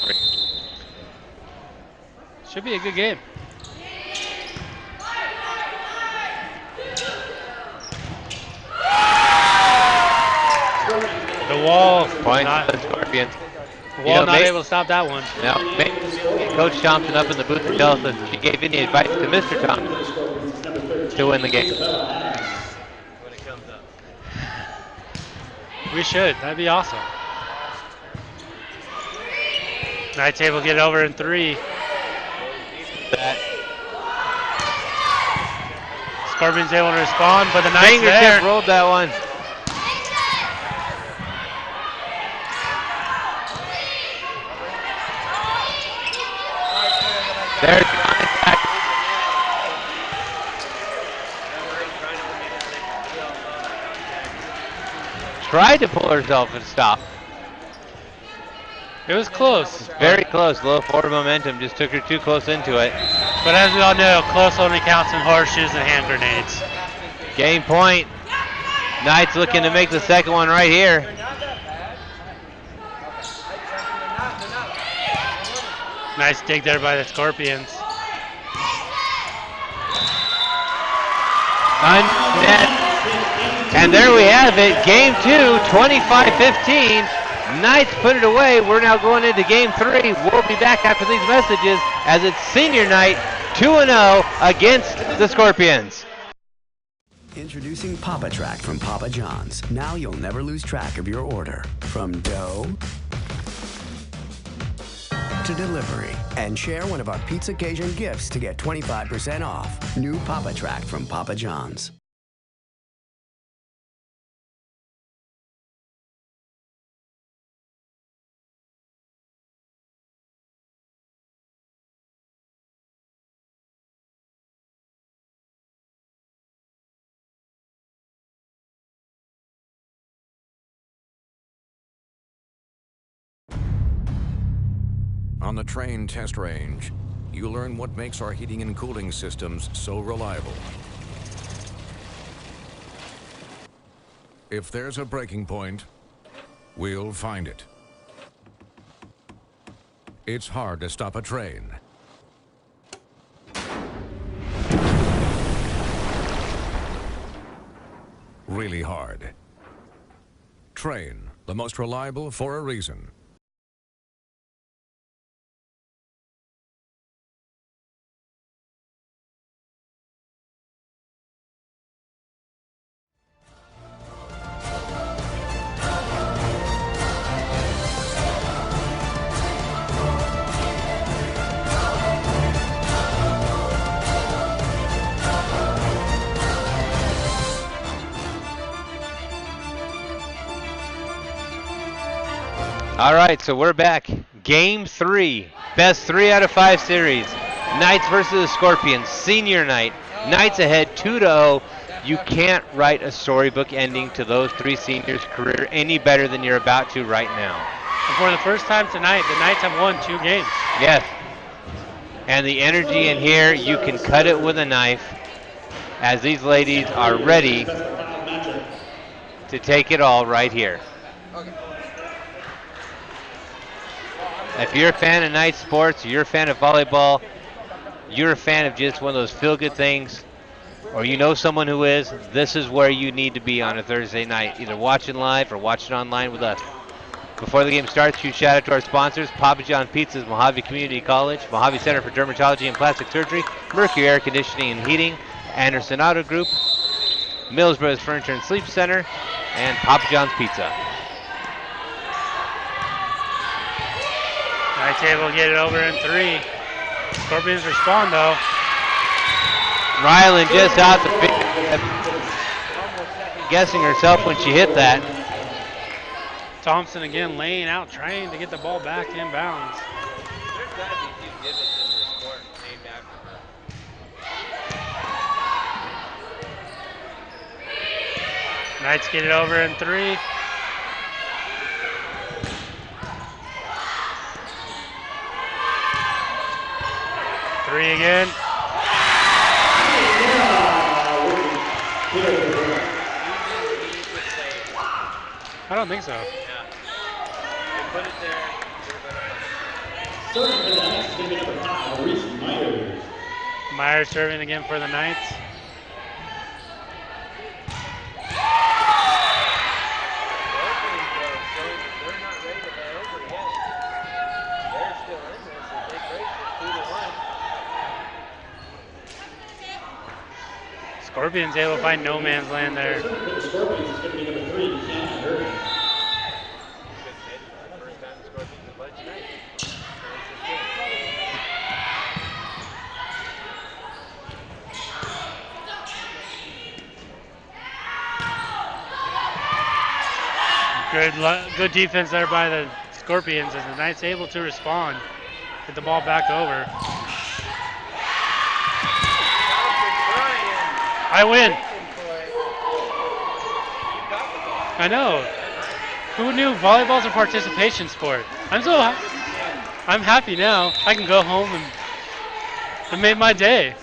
Should be a good game. The wall Point to the Scorpions. Not able to stop that one. Now, maybe Coach Thompson up in the booth to tell us if she gave any advice to Mr. Thompson to win the game. We should. That'd be awesome. Knights able to get it over in 3. Scorpions able to respond, but the Knights there. Rolled that one. There's contact. Tried to pull herself and stop. It was close. Very close. Low forward momentum just took her too close into it. But as we all know, close only counts in horseshoes and hand grenades. Game point. Knights looking to make the second one right here. Nice dig there by the Scorpions. And there we have it. Game 2, 25-15. Knights put it away. We're now going into game 3. We'll be back after these messages as it's senior night 2-0 against the Scorpions. Introducing Papa Track from Papa John's. Now you'll never lose track of your order. From dough to delivery. And share one of our Pizza Cajun gifts to get 25% off. New Papa Track from Papa John's. On the train test range, you learn what makes our heating and cooling systems so reliable. If there's a breaking point, We'll find it. It's hard to stop a train. Really hard. Train, the most reliable for a reason. All right, so we're back. Game 3, best 3 out of 5 series. Knights versus the Scorpions, senior night. Knights ahead 2-0. You can't write a storybook ending to those 3 seniors' career any better than you're about to right now. And for the first time tonight, the Knights have won 2 games. Yes. And the energy in here, you can cut it with a knife, as these ladies are ready to take it all right here. If you're a fan of night sports, you're a fan of volleyball, you're a fan of just one of those feel-good things, or you know someone who is, this is where you need to be on a Thursday night, either watching live or watching online with us. Before the game starts, huge shout out to our sponsors, Papa John Pizzas, Mojave Community College, Mojave Center for Dermatology and Plastic Surgery, Mercury Air Conditioning and Heating, Anderson Auto Group, Mills Brothers Furniture and Sleep Center, and Papa John's Pizza. Knights able to get it over in 3. Scorpions respond though. Ryland just out the field, guessing herself when she hit that. Thompson again laying out, trying to get the ball back in bounds. There's got to be a few divots in this court named after her. Knights get it over in 3. Three again. I don't think so. Yeah. They put it there. Serving for the Knights is going to be number 5, Reese Myers. Myers serving again for the Knights. Scorpions able to find no man's land there. For the Scorpions is going to be number 3, Deanna Irving. Good defense there by the Scorpions as the Knights able to respond. Get the ball back over. I win. I know. Who knew volleyball's a participation sport? I'm happy now. I can go home and it made my day.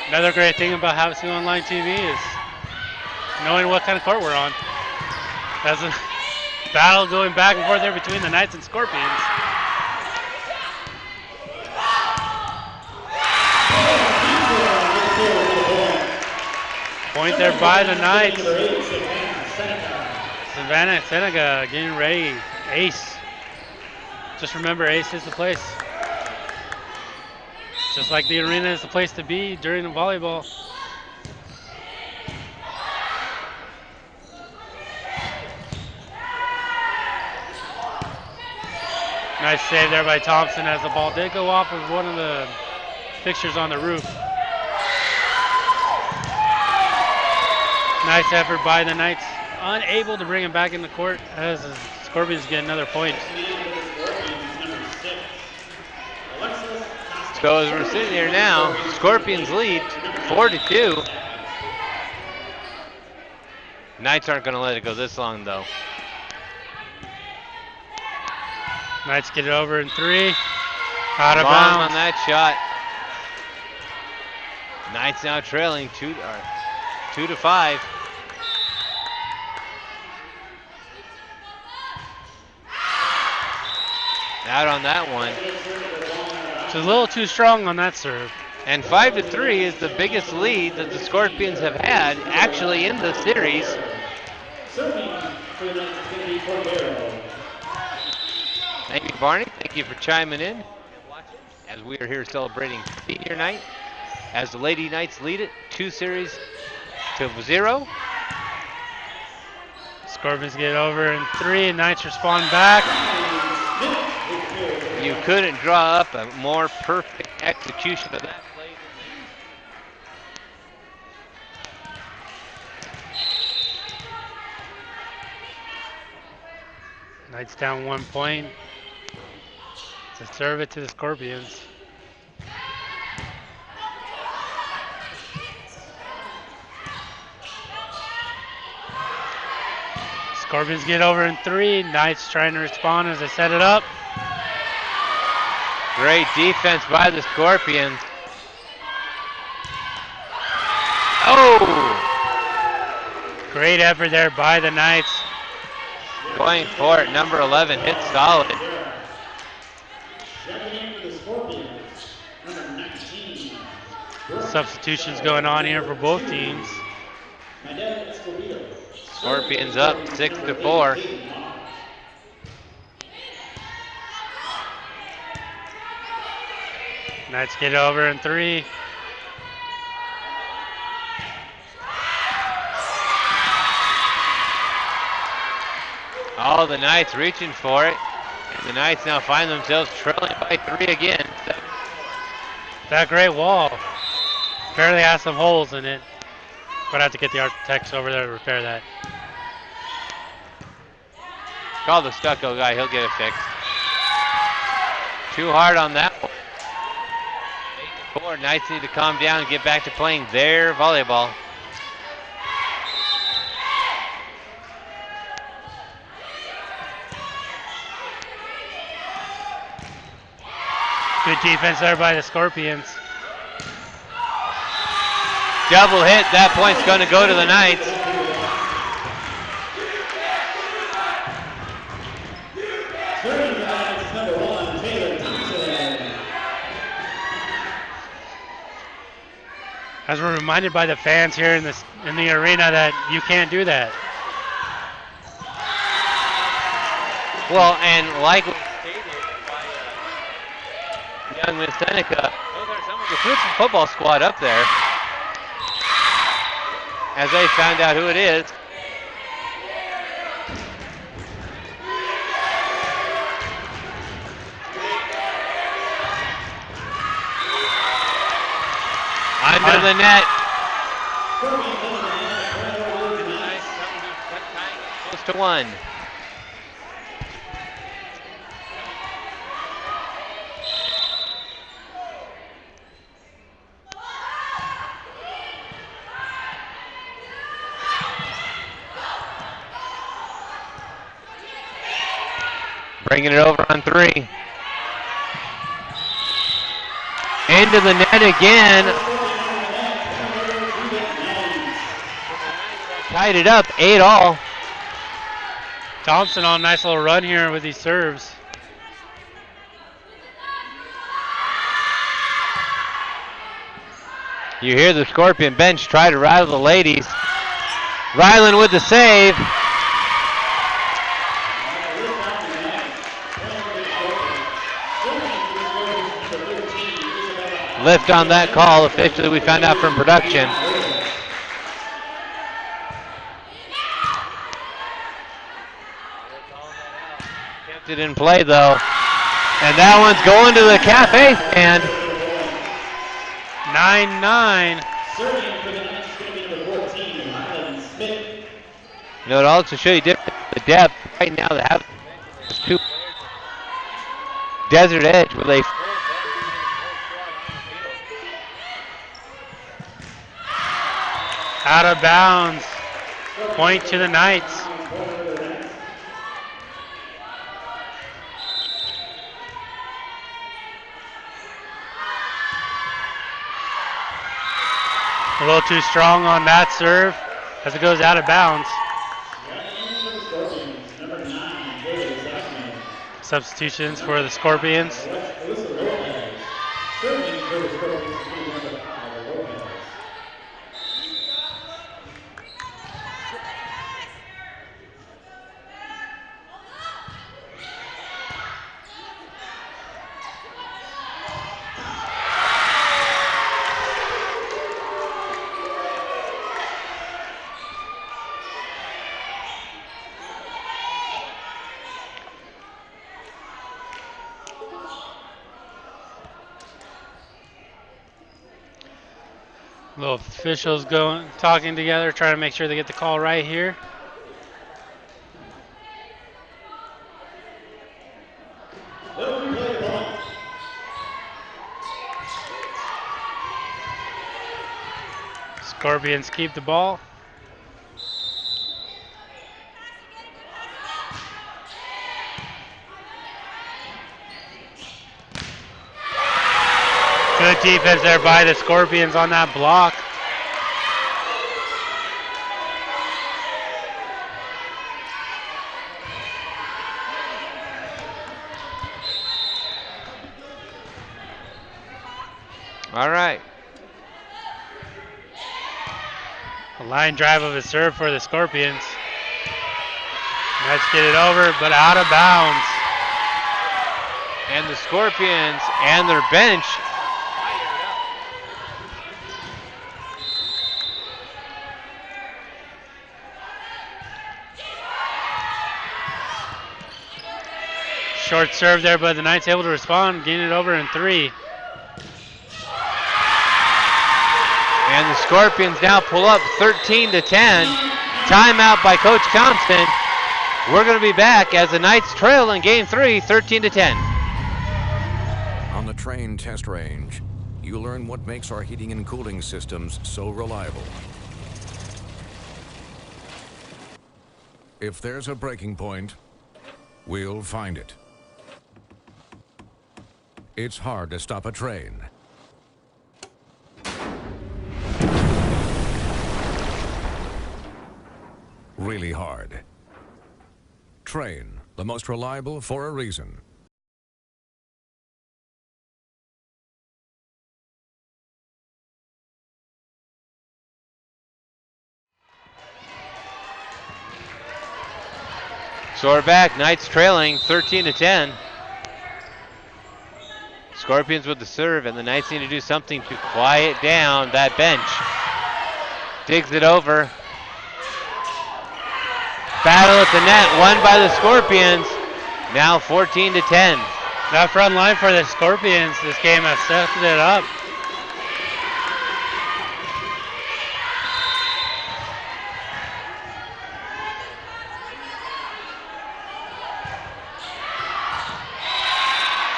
Another great thing about Havasu Online TV is knowing what kind of court we're on. That's a battle going back and forth there between the Knights and Scorpions. Point there by the Knights. Savannah Seneca getting ready. Ace. Just remember, Ace is the place. Just like the arena is the place to be during the volleyball. Nice save there by Thompson as the ball did go off of one of the fixtures on the roof. Nice effort by the Knights. Unable to bring him back in the court as the Scorpions get another point. So as we're sitting here now, Scorpions lead 4-2. Knights aren't going to let it go this long though. Knights get it over in 3. Out of Long bounds. on that shot. Knights now trailing 2 to 5. Out on that one. It's a little too strong on that serve. And 5 to 3 is the biggest lead that the Scorpions have had actually in the series. Thank you, Barney. Thank you for chiming in as we are here celebrating senior night as the Lady Knights lead it 2-0. Scorpions get over in 3, and Knights respond back. You couldn't draw up a more perfect execution of that play. Knights down 1 point. To serve it to the Scorpions. Scorpions get over in 3. Knights trying to respond as they set it up. Great defense by the Scorpions. Oh! Great effort there by the Knights. Going for it, number 11 hit solid. Substitutions going on here for both teams. Scorpions up 6 to 4. Knights get over in 3. All the Knights reaching for it. And the Knights now find themselves trailing by 3 again. That great wall barely has some holes in it. But I have to get the architects over there to repair that. Call the stucco guy, he'll get it fixed. Too hard on that one. 8 to 4, Knights need to calm down and get back to playing their volleyball. Good defense there by the Scorpions. Double hit, that point's going to go to the Knights. As we're reminded by the fans here in the arena that you can't do that. Well, and like we stated by young Miss Seneca, those are some of the Fruitful football squad up there. As they found out who it is. Under the net. Close to 1. Bringing it over on 3. Into the net again. Tied it up, 8-all. Thompson on a nice little run here with these serves. You hear the Scorpion bench try to rattle the ladies. Ryland with the save. Lift on that call, officially we found out from production. Kept it in play though. And that one's going to the cafe stand. 9-9. You know, it also show you the depth right now. They have 2 Desert Edge where they out of bounds. Point to the Knights. A little too strong on that serve as it goes out of bounds. Substitutions for the Scorpions. Little officials talking together, trying to make sure they get the call right here. Scorpions keep the ball. Good defense there by the Scorpions on that block. All right. A line drive of a serve for the Scorpions. Let's get it over, but out of bounds. And the Scorpions and their bench. Short serve there, but the Knights able to respond, gain it over in 3. And the Scorpions now pull up 13-10. Timeout by Coach Thompson. We're going to be back as the Knights trail in game 3, 13-10. On the train test range, you learn what makes our heating and cooling systems so reliable. If there's a breaking point, we'll find it. It's hard to stop a train. Really hard. Train, the most reliable for a reason. So we're back. Knights trailing 13-10. Scorpions with the serve, and the Knights need to do something to quiet down that bench. Digs it over. Battle at the net, won by the Scorpions. Now 14-10. That front line for the Scorpions, this game has stepped it up.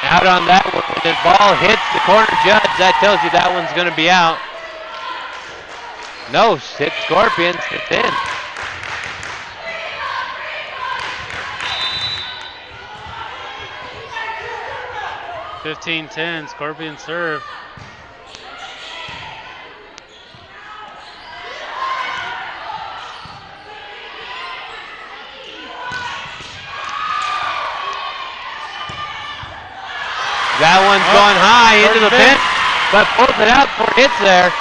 Out on that one. When the ball hits the corner judge, that tells you that one's going to be out. No, hit Scorpions. It's in. (15-10), Scorpion serve. That one's going high into the bench, but pulls it out before it hits there.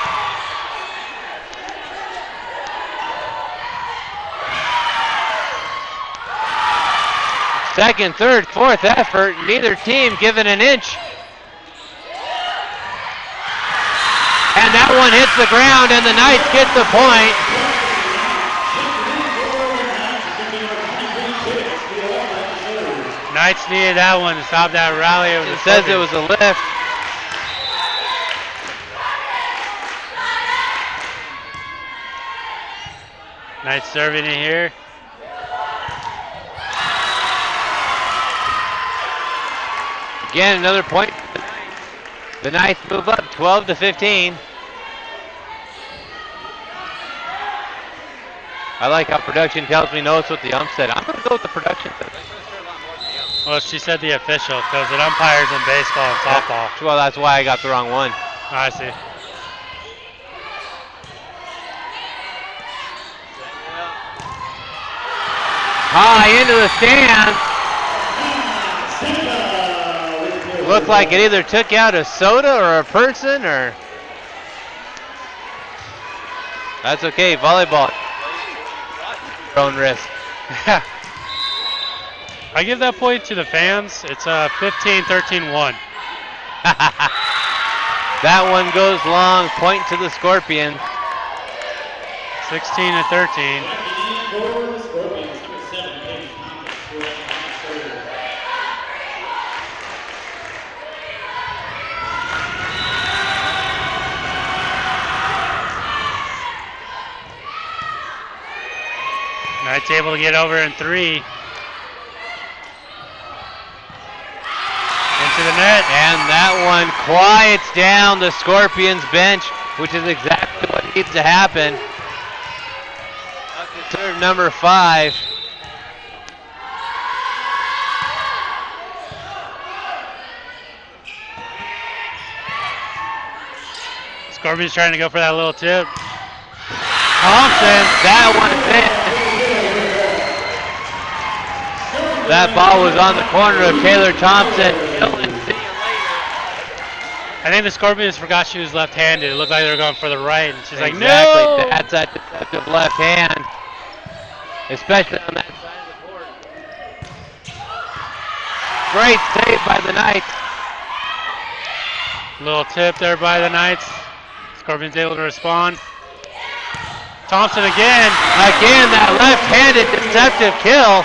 Second, third, fourth effort, neither team given an inch. And that one hits the ground, and the Knights get the point. Knights needed that one to stop that rally. It says it was a lift. Knights serving it here. Again, another point. The Knights move up 12-15. I like how production tells me no, it's what the ump said. I'm going to go with the production. Well, she said the official because it umpires in baseball and softball. Well, that's why I got the wrong one. I see. High into the stand. Looked like it either took out a soda or a person, or that's okay. Volleyball. Your own risk. I give that point to the fans. It's 15-13-1. That one goes long. Point to the Scorpions. 16-13. Knight's able to get over in 3. Into the net. And that one quiets down the Scorpions bench, which is exactly what needs to happen. Up to serve number 5. Scorpions trying to go for that little tip. Thompson, that one's in. That ball was on the corner of Taylor Thompson. I think the Scorpions forgot she was left-handed. It looked like they were going for the right, and she's like, no! Exactly, that's a deceptive left hand, especially on that side of the court. Great save by the Knights. Little tip there by the Knights. Scorpions able to respond. Thompson again. Again, that left-handed deceptive kill.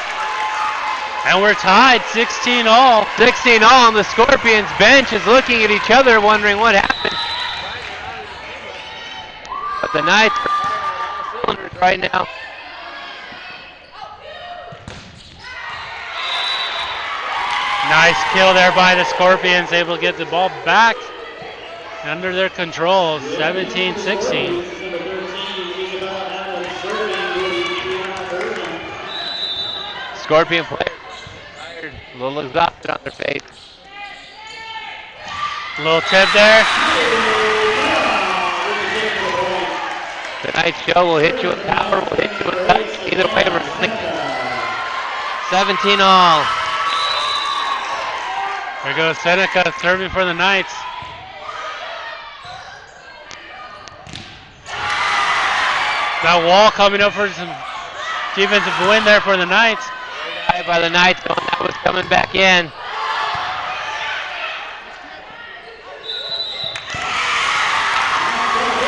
And we're tied, 16-all. 16-all, and the Scorpions bench is looking at each other wondering what happened. But the Knights are all cylinders right now. Nice kill there by the Scorpions, able to get the ball back under their control, 17-16. Scorpion players tired, a little exhausted on their face. Little tip there. Tonight's show will hit you with power, will hit you with touch. Either way, we're 17-all. There goes Seneca serving for the Knights. That wall coming up for some defensive win there for the Knights. By the Knights, that was coming back in.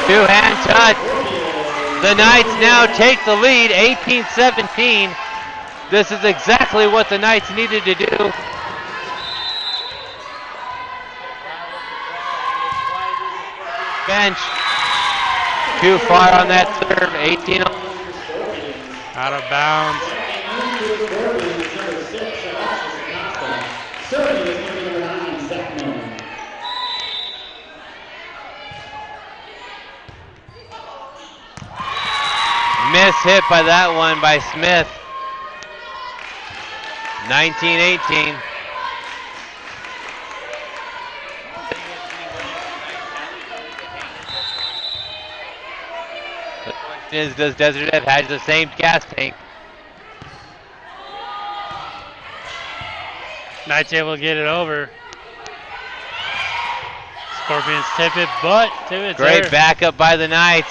Two-hand touch. The Knights now take the lead, 18-17. This is exactly what the Knights needed to do. Bench. Too far on that serve, 18. Out of bounds. Miss hit by that one by Smith. 19-18. The question is, does Desert Ed have the same gas tank? Knights able to get it over. Scorpions tip it, but tip it. Great there. backup by the Knights.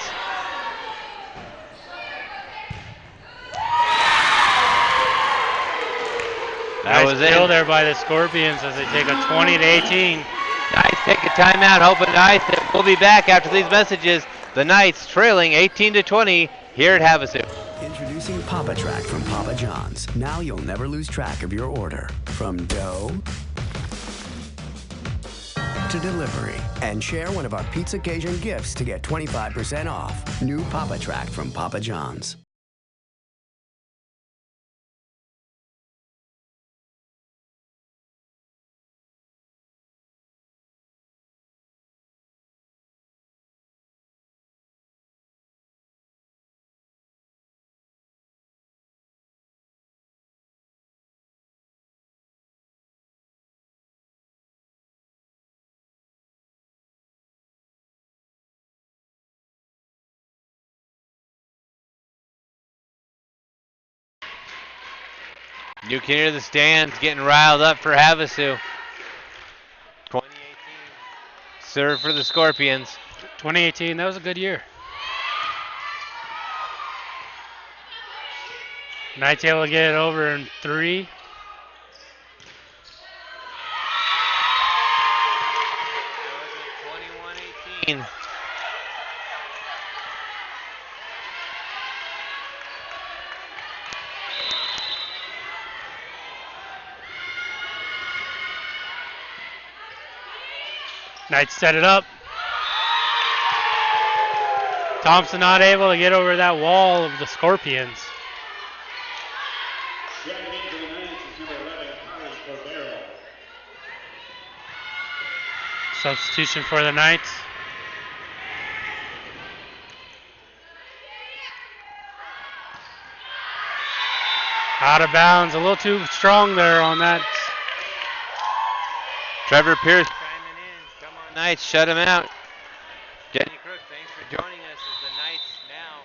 That Nice was kill it. there by the Scorpions as they take a 20-18. Knights take a timeout, hoping Knights. We'll be back after these messages. The Knights trailing 18-20 here at Havasu. Introducing Papa Track from Papa John's. Now you'll never lose track of your order. From dough to delivery. And share one of our Pizza Cajun gifts to get 25% off. New Papa Track from Papa John's. You can hear the stands getting riled up for Havasu. 2018. Serve for the Scorpions. 2018, that was a good year. Knights able to get it over in 3. That was 21-18. Knights set it up. Thompson not able to get over that wall of the Scorpions. Substitution for the Knights. Out of bounds, a little too strong there on that. Trevor Pierce chiming in. Come on, Knights, shut him out. Jenny Crook, thanks for joining us as the Knights now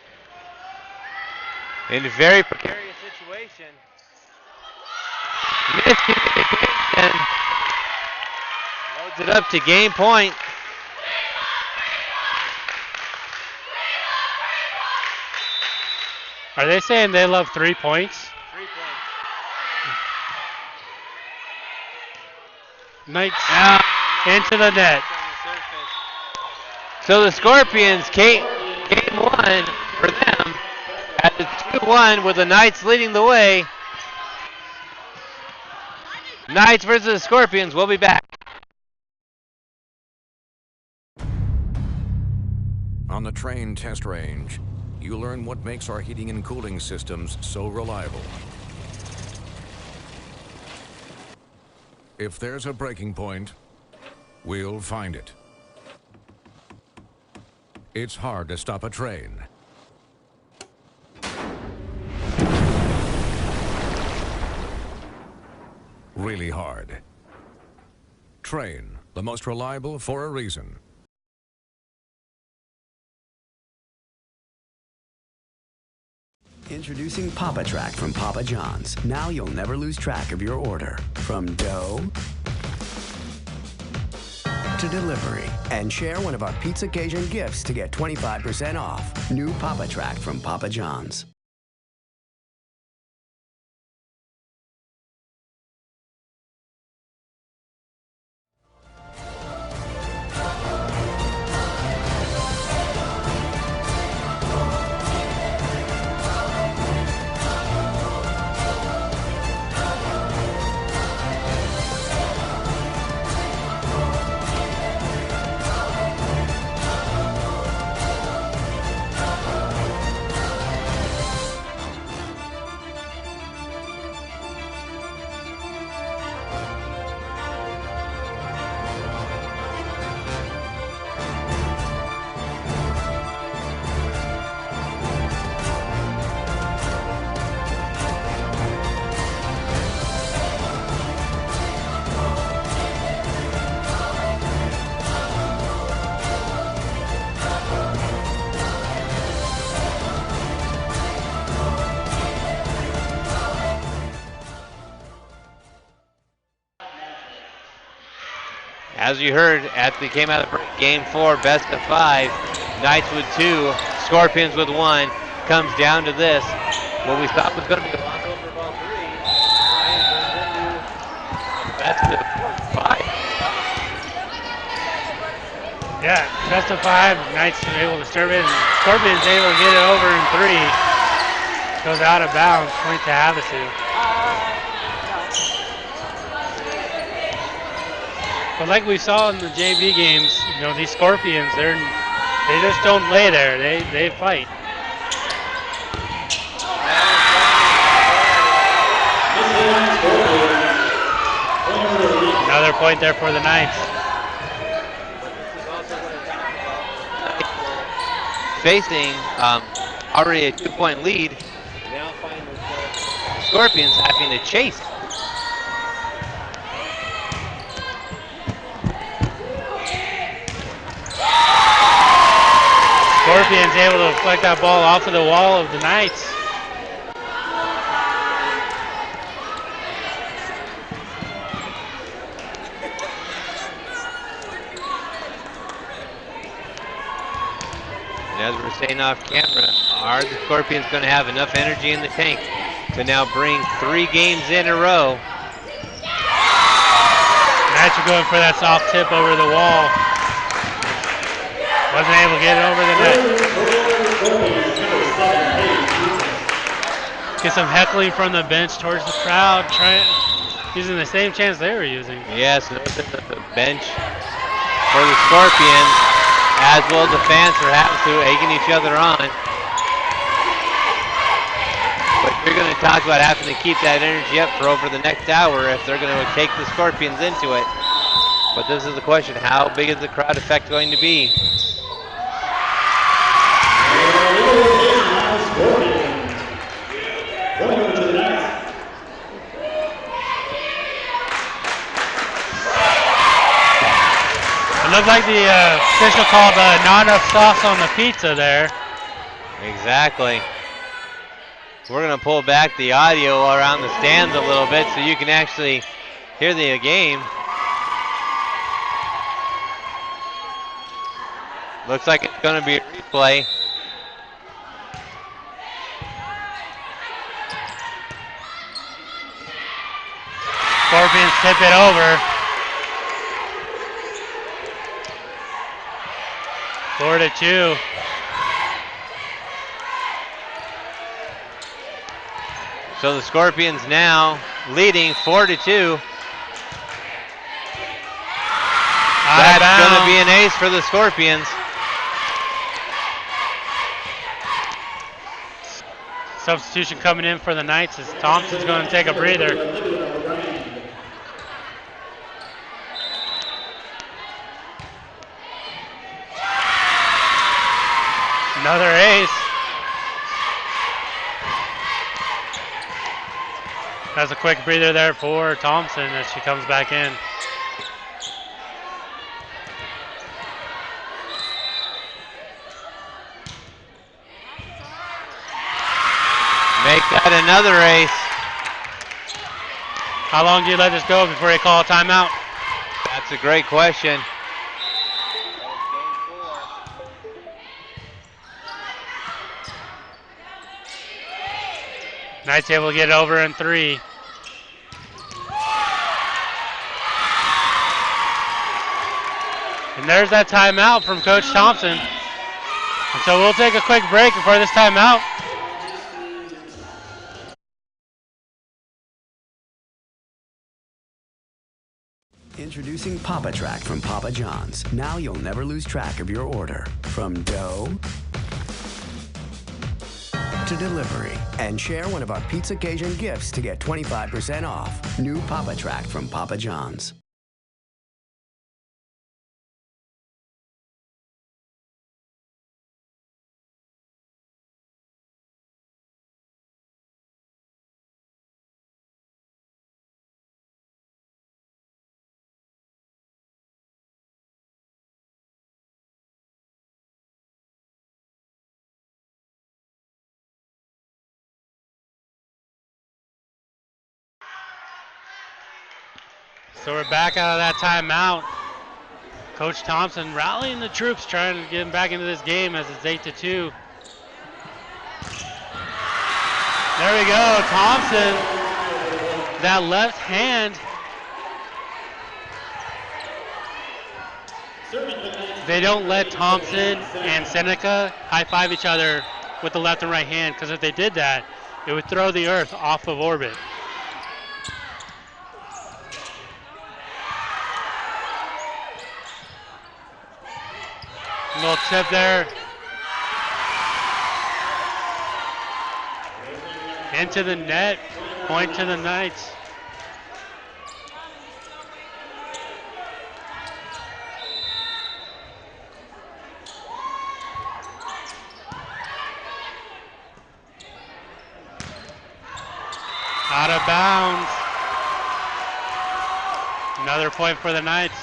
in a very precarious situation. Miscommunication. Loads it up to game point. Are they saying they love 3 points? 3 points. Knights Now, into the net. so the Scorpions, game 1 for them, at the 2-1 with the Knights leading the way. Knights versus the Scorpions. We'll be back. On the train test range, you learn what makes our heating and cooling systems so reliable. If there's a breaking point, we'll find it. It's hard to stop a train. Really hard. Train, the most reliable for a reason. Introducing Papa Track from Papa John's. Now you'll never lose track of your order. From dough to delivery. And share one of our Pizza Cajun gifts to get 25% off. New Papa Track from Papa John's. As you heard, came out of game 4, best of 5. Knights with 2, Scorpions with 1. Comes down to this. What we thought was going to be a walkover of all 3. Best of 5. Yeah, best of 5. Knights are able to serve it, and Scorpions able to get it over in 3. Goes out of bounds, point to Havasu. But like we saw in the JV games, you know, these Scorpions, they just don't lay there. They fight. Another point there for the Knights. Facing already a 2-point lead, now find the Scorpions having to chase it. Scorpions able to deflect that ball off of the wall of the Knights. as we're saying off camera, are the Scorpions going to have enough energy in the tank to now bring 3 games in a row? Knights are going for that soft tip over the wall. Wasn't able to get it over the net. Get some heckling from the bench towards the crowd, using the same chance they were using. Yes, notice that the bench for the Scorpions, as well as the fans for Havasu, egging each other on. But you're going to talk about having to keep that energy up for over the next hour if they're going to take the Scorpions into it. But this is the question, how big is the crowd effect going to be? It looked like the official called not enough sauce on the pizza there. Exactly. We're going to pull back the audio around the stands a little bit so you can actually hear the game. Looks like it's going to be a replay. Scorpions tip it over. 4-2. So the Scorpions now leading 4-2. That's going to be an ace for the Scorpions. Substitution coming in for the Knights as Thompson's going to take a breather. Another ace. Has a quick breather there for Thompson as she comes back in. Make that another ace. How long do you let this go before you call a timeout? That's a great question. Knights able to get it over in 3. And there's that timeout from Coach Thompson. And so we'll take a quick break before this timeout. Introducing Papa Track from Papa John's. Now you'll never lose track of your order. From dough to delivery. And share one of our Pizza Cajun gifts to get 25% off. New Papa Track from Papa John's. So we're back out of that timeout. Coach Thompson rallying the troops, trying to get them back into this game as it's 8-2. There we go, Thompson. That left hand. They don't let Thompson and Seneca high-five each other with the left and right hand, because if they did that, it would throw the earth off of orbit. Little tip there. Into the net. Point to the Knights. Out of bounds. Another point for the Knights.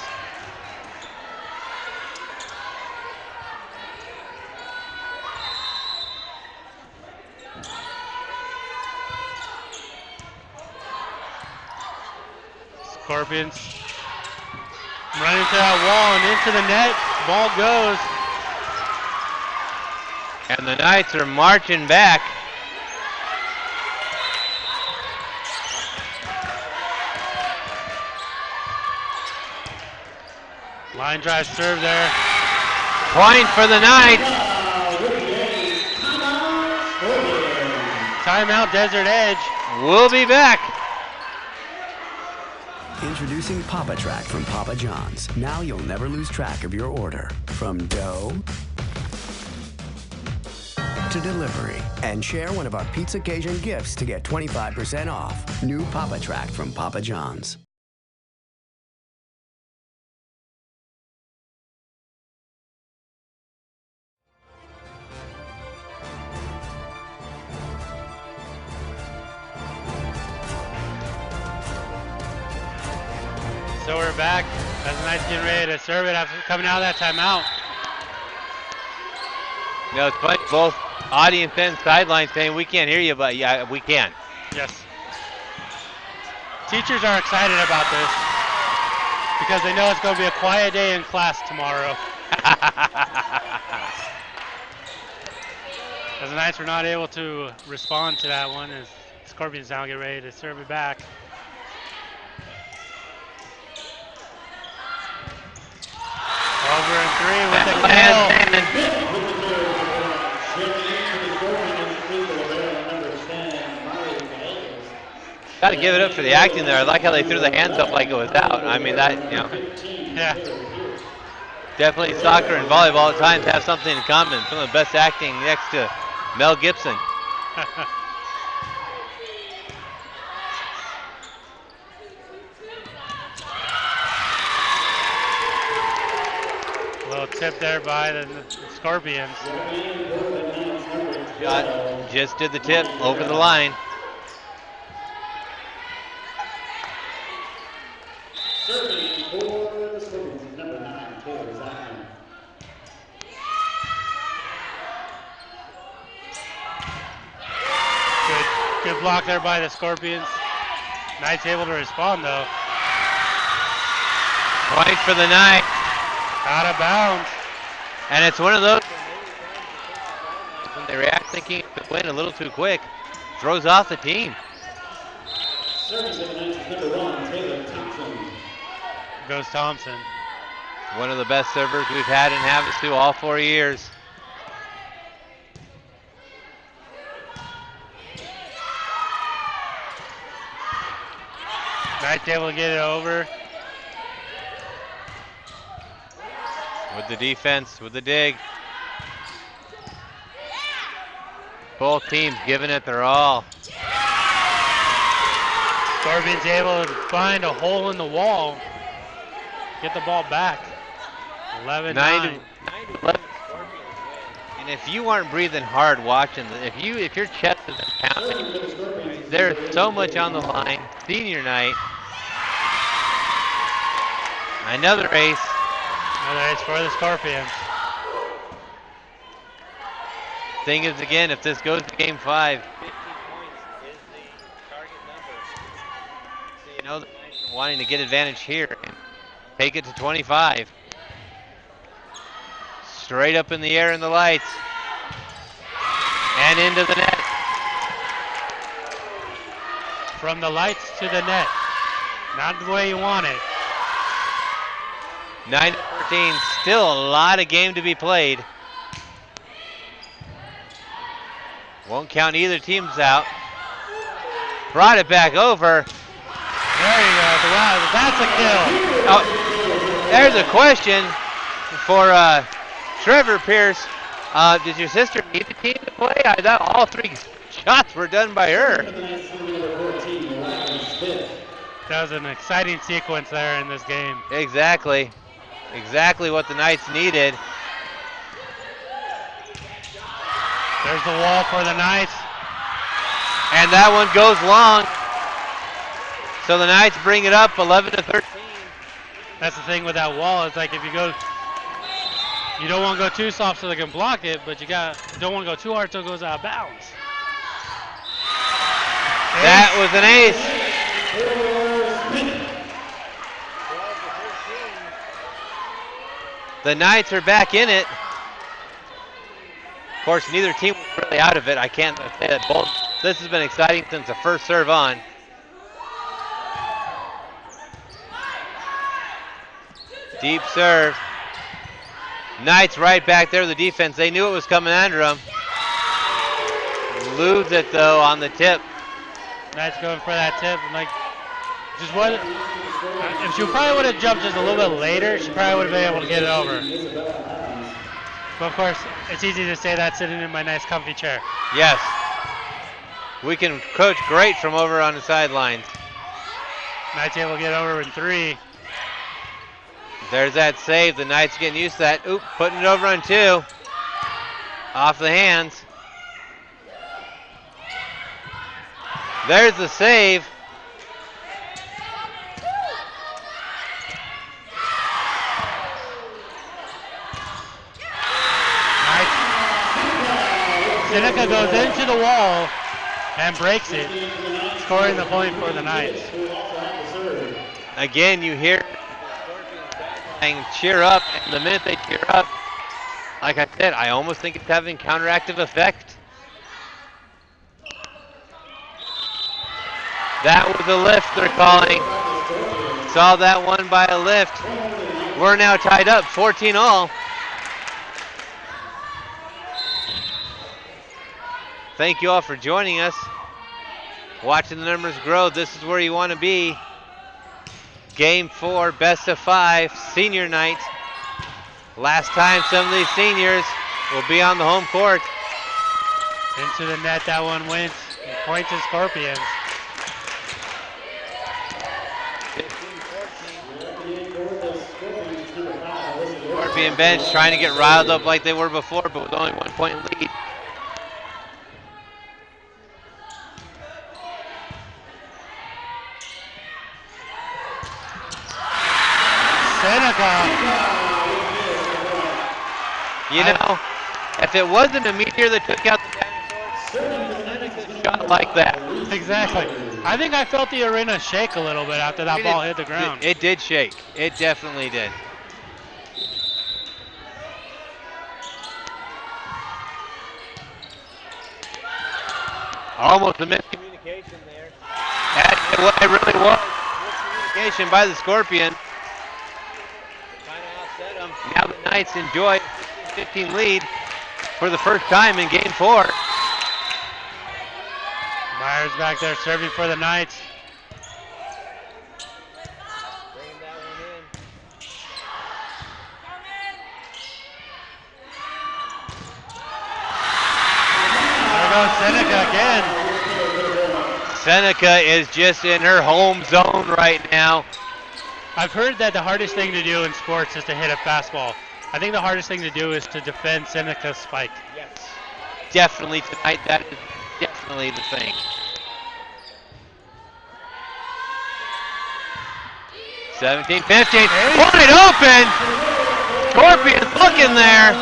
Scorpions run into that wall and into the net. Ball goes. And the Knights are marching back. Line drive serve there. Point for the Knights. Timeout, Desert Edge. We'll be back. Introducing Papa Track from Papa John's. Now you'll never lose track of your order. From dough to delivery. And share one of our Pizza Cajun gifts to get 25% off. New Papa Track from Papa John's. So we're back as the Knights getting ready to serve it after coming out of that timeout. You know, it's funny, both audience and sideline saying we can't hear you, but yeah, we can. Yes. Teachers are excited about this because they know it's going to be a quiet day in class tomorrow. As the Knights were not able to respond to that one, as Scorpions now get ready to serve it back. Over and three with the kill. Got to give it up for the acting there. I like how they threw the hands up like it was out. I mean, that, you know. Yeah. Definitely soccer and volleyball at times have something in common. Some of the best acting next to Mel Gibson. A little tip there by the Scorpions. Just did the tip over the line. Serving for the Scorpions is number 9, Taylor Zachman. Good block there by the Scorpions. Knights able to respond though. Point for the Knights. Out of bounds. And it's one of those when they react thinking to win a little too quick, throws off the team. Serving for the Knights is number 1, Taylor Thompson. Goes Thompson. One of the best servers we've had in Havasu all 4 years. Knights able to get it over. With the defense, with the dig. Both teams giving it their all. Scorpions able to find a hole in the wall. Get the ball back. 11-9. 9-11 Scorpions. And if you aren't breathing hard watching, if your chest isn't pounding, there's so much on the line. Senior night. Another ace. Another ace for the Scorpions. Thing is, again, if this goes to game 5, 15 points is the target number. So you know the Knights are wanting to get advantage here and take it to 25. Straight up in the air in the lights. And into the net. From the lights to the net. Not the way you want it. 9-13, still a lot of game to be played. Won't count either teams out. Brought it back over. There you go. Wow, that's a kill. Oh, there's a question for Trevor Pierce. Does your sister need a team to play? I thought all 3 shots were done by her. That was an exciting sequence there in this game. Exactly. Exactly what the Knights needed. There's the wall for the Knights. And that one goes long. So the Knights bring it up 11-13. That's the thing with that wall. It's like if you go, you don't want to go too soft so they can block it, but you don't want to go too hard so it goes out of bounds. That was an ace. The Knights are back in it. course, neither team was really out of it. I can't say that both. This has been exciting since the first serve on. Deep serve. Knights right back there with the defense. They knew it was coming under them. Lose it though on the tip. Knights going for that tip. And like, just what? If she probably would have jumped just a little bit later, she probably would have been able to get it over. But of course, it's easy to say that sitting in my nice comfy chair. Yes. We can coach great from over on the sidelines. Knights able to get over in 3. There's that save. The Knights getting used to that. Oop, putting it over on 2. Off the hands. There's the save. Seneca goes into the wall and breaks it, scoring the point for the Knights. Again, you hear saying cheer up, and the minute they cheer up, like I said, I almost think it's having counteractive effect. That was a lift they're calling. Saw that one by a lift. We're now tied up, 14-all. Thank you all for joining us. Watching the numbers grow, this is where you want to be. Game 4, best of 5, senior night. Last time some of these seniors will be on the home court. Into the net, that one went. Point to Scorpions. Scorpion bench trying to get riled up like they were before, but with only 1 point lead. Seneca. You know, if it wasn't a meteor that took out the dinosaurs, Seneca shot like that. Exactly. I think I felt the arena shake a little bit after that ball hit the ground. It did shake. It definitely did. Almost a miscommunication there. That's what it really was. Miscommunication by the Scorpion. Kind of offset them. Now the Knights enjoy a 15 lead for the first time in game 4. Myers back there serving for the Knights. Bringing that one in. There goes Seneca again. Seneca is just in her home zone right now. I've heard that the hardest thing to do in sports is to hit a fastball. I think the hardest thing to do is to defend Seneca's spike. Yes. Definitely tonight, that is definitely the thing. (17-15), wide open! Scorpions looking there.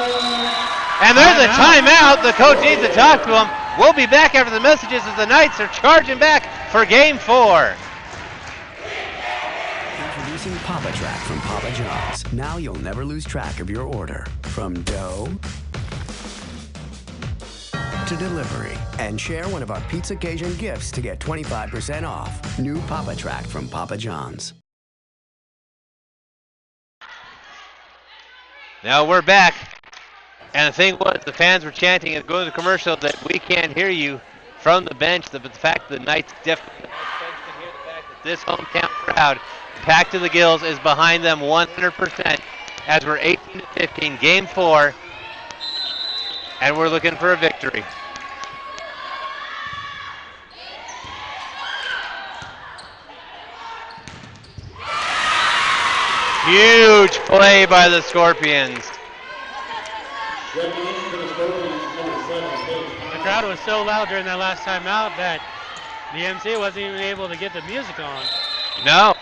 And there's a timeout. The coach needs to talk to him. We'll be back after the messages as the Knights are charging back for game 4. Introducing Papa Track from Papa John's. Now you'll never lose track of your order. From dough to delivery. And share one of our Pizza Cajun gifts to get 25% off. New Papa Track from Papa John's. Now we're back. And the thing was, the fans were chanting and going to the commercial that we can't hear you from the bench. But the fact that the Knights definitely can hear the fact that this hometown crowd, packed to the gills, is behind them 100% as we're 18-15, game 4, and we're looking for a victory. Huge play by the Scorpions. The crowd was so loud during that last timeout that the MC wasn't even able to get the music on. No.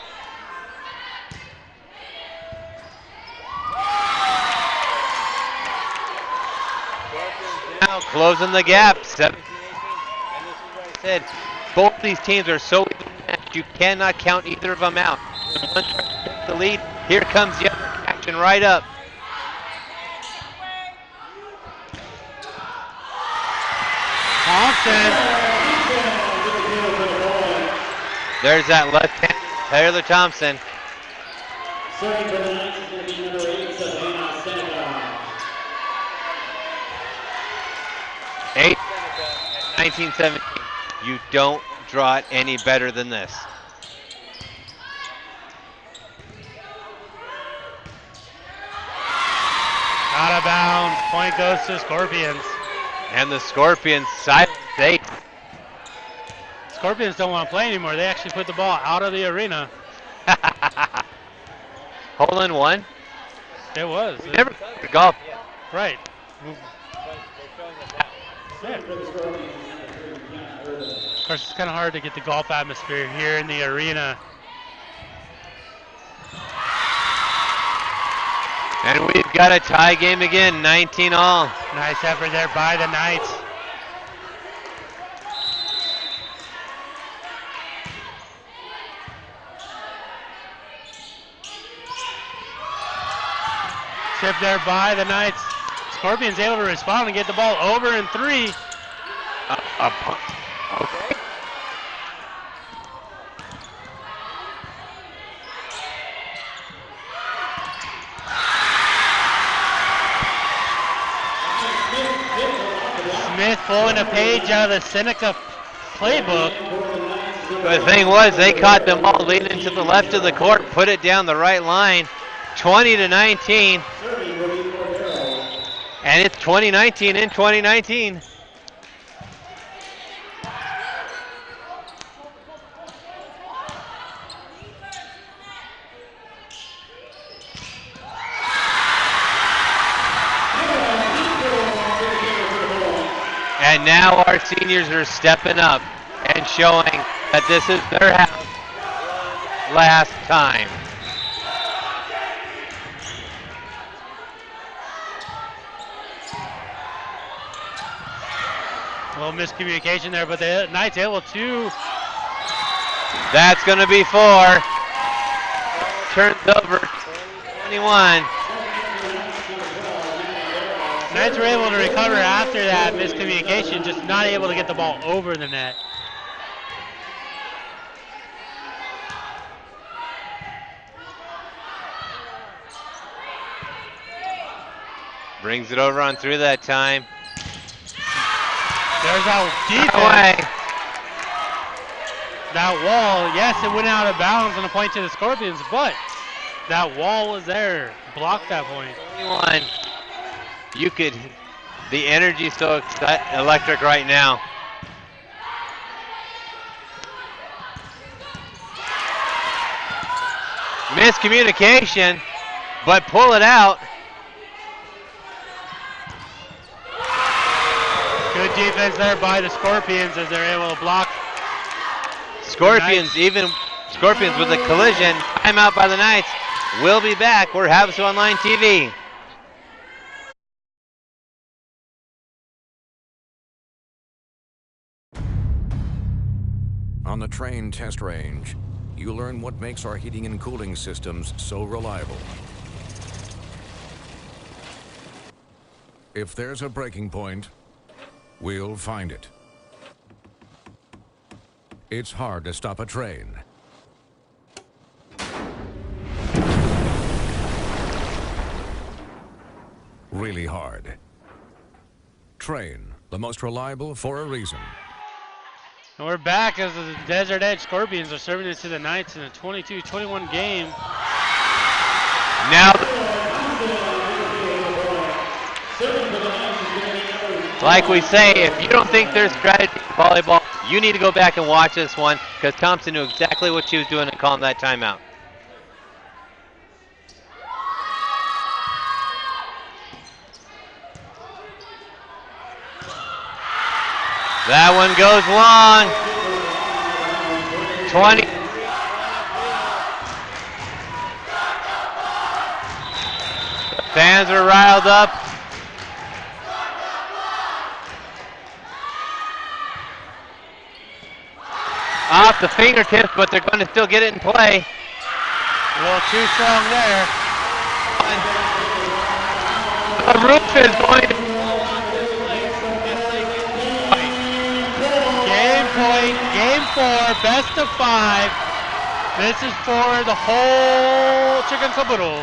Now closing the gap, 17-18. And this is what I said. Both these teams are so even matched, you cannot count either of them out. When one tries to take the lead, here comes the other action right up. Thompson. There's that left hand, Taylor Thompson. Serving for the Knights is going to be number 8, Savannah Seneca. 8 1917. You don't draw it any better than this. Out of bounds. Point goes to Scorpions. And the Scorpions silence 8. Scorpions don't want to play anymore. They actually put the ball out of the arena. Hole in one. It was. We never covered golf. Right. Yeah. Of course, it's kind of hard to get the golf atmosphere here in the arena. And we've got a tie game again, 19 all. Nice effort there by the Knights. Tip there by the Knights. Scorpions able to respond and get the ball over in 3. Okay. Smith pulling a page out of the Seneca playbook. The thing was, they caught them all leaning to the left of the court, put it down the right line, 20-19. And it's 2019 in 2019. And now our seniors are stepping up and showing that this is their house last time. A little miscommunication there, but the Knights able to. That's going to be 4. Turns over 21. Knights were able to recover after that miscommunication, just not able to get the ball over the net. Brings it over on through that time. There's our defense. That wall, yes, it went out of bounds on a point to the Scorpions, but that wall was there, blocked that point. 21. You could, the energy's so electric right now. Miscommunication, but pull it out. Good defense there by the Scorpions as they're able to block. Scorpions with a collision. Timeout by the Knights. We'll be back. We're Havasu Online TV. On the train test range, you learn what makes our heating and cooling systems so reliable. If there's a breaking point, we'll find it. It's hard to stop a train. Really hard. Train, the most reliable for a reason. And we're back as the Desert Edge Scorpions are serving it to the Knights in a 22-21 game. Now, like we say, if you don't think there's strategy in volleyball, you need to go back and watch this one because Thompson knew exactly what she was doing and calling that timeout. That one goes long. 20. The fans are riled up. Off the fingertips, but they're going to still get it in play. A little too strong there. The roof is going to 4, best of 5. This is for the whole chicken caboodle.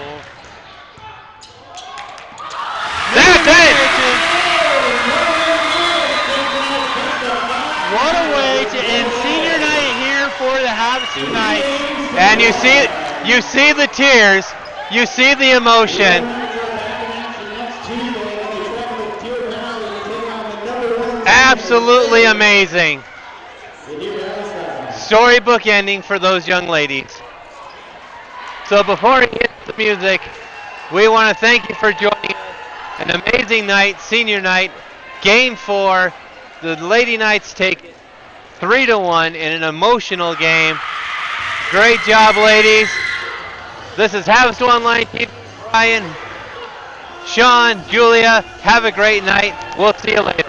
That's it! What a way to end senior night here for the Havasu Knights. And you see the tears, you see the emotion. Absolutely amazing. Storybook ending for those young ladies. So before we hit the music, we want to thank you for joining us. An amazing night, senior night, game 4. The Lady Knights take it 3-1 in an emotional game. Great job, ladies. This is Havasu Online TV. Brian, Sean, Julia, have a great night. We'll see you later.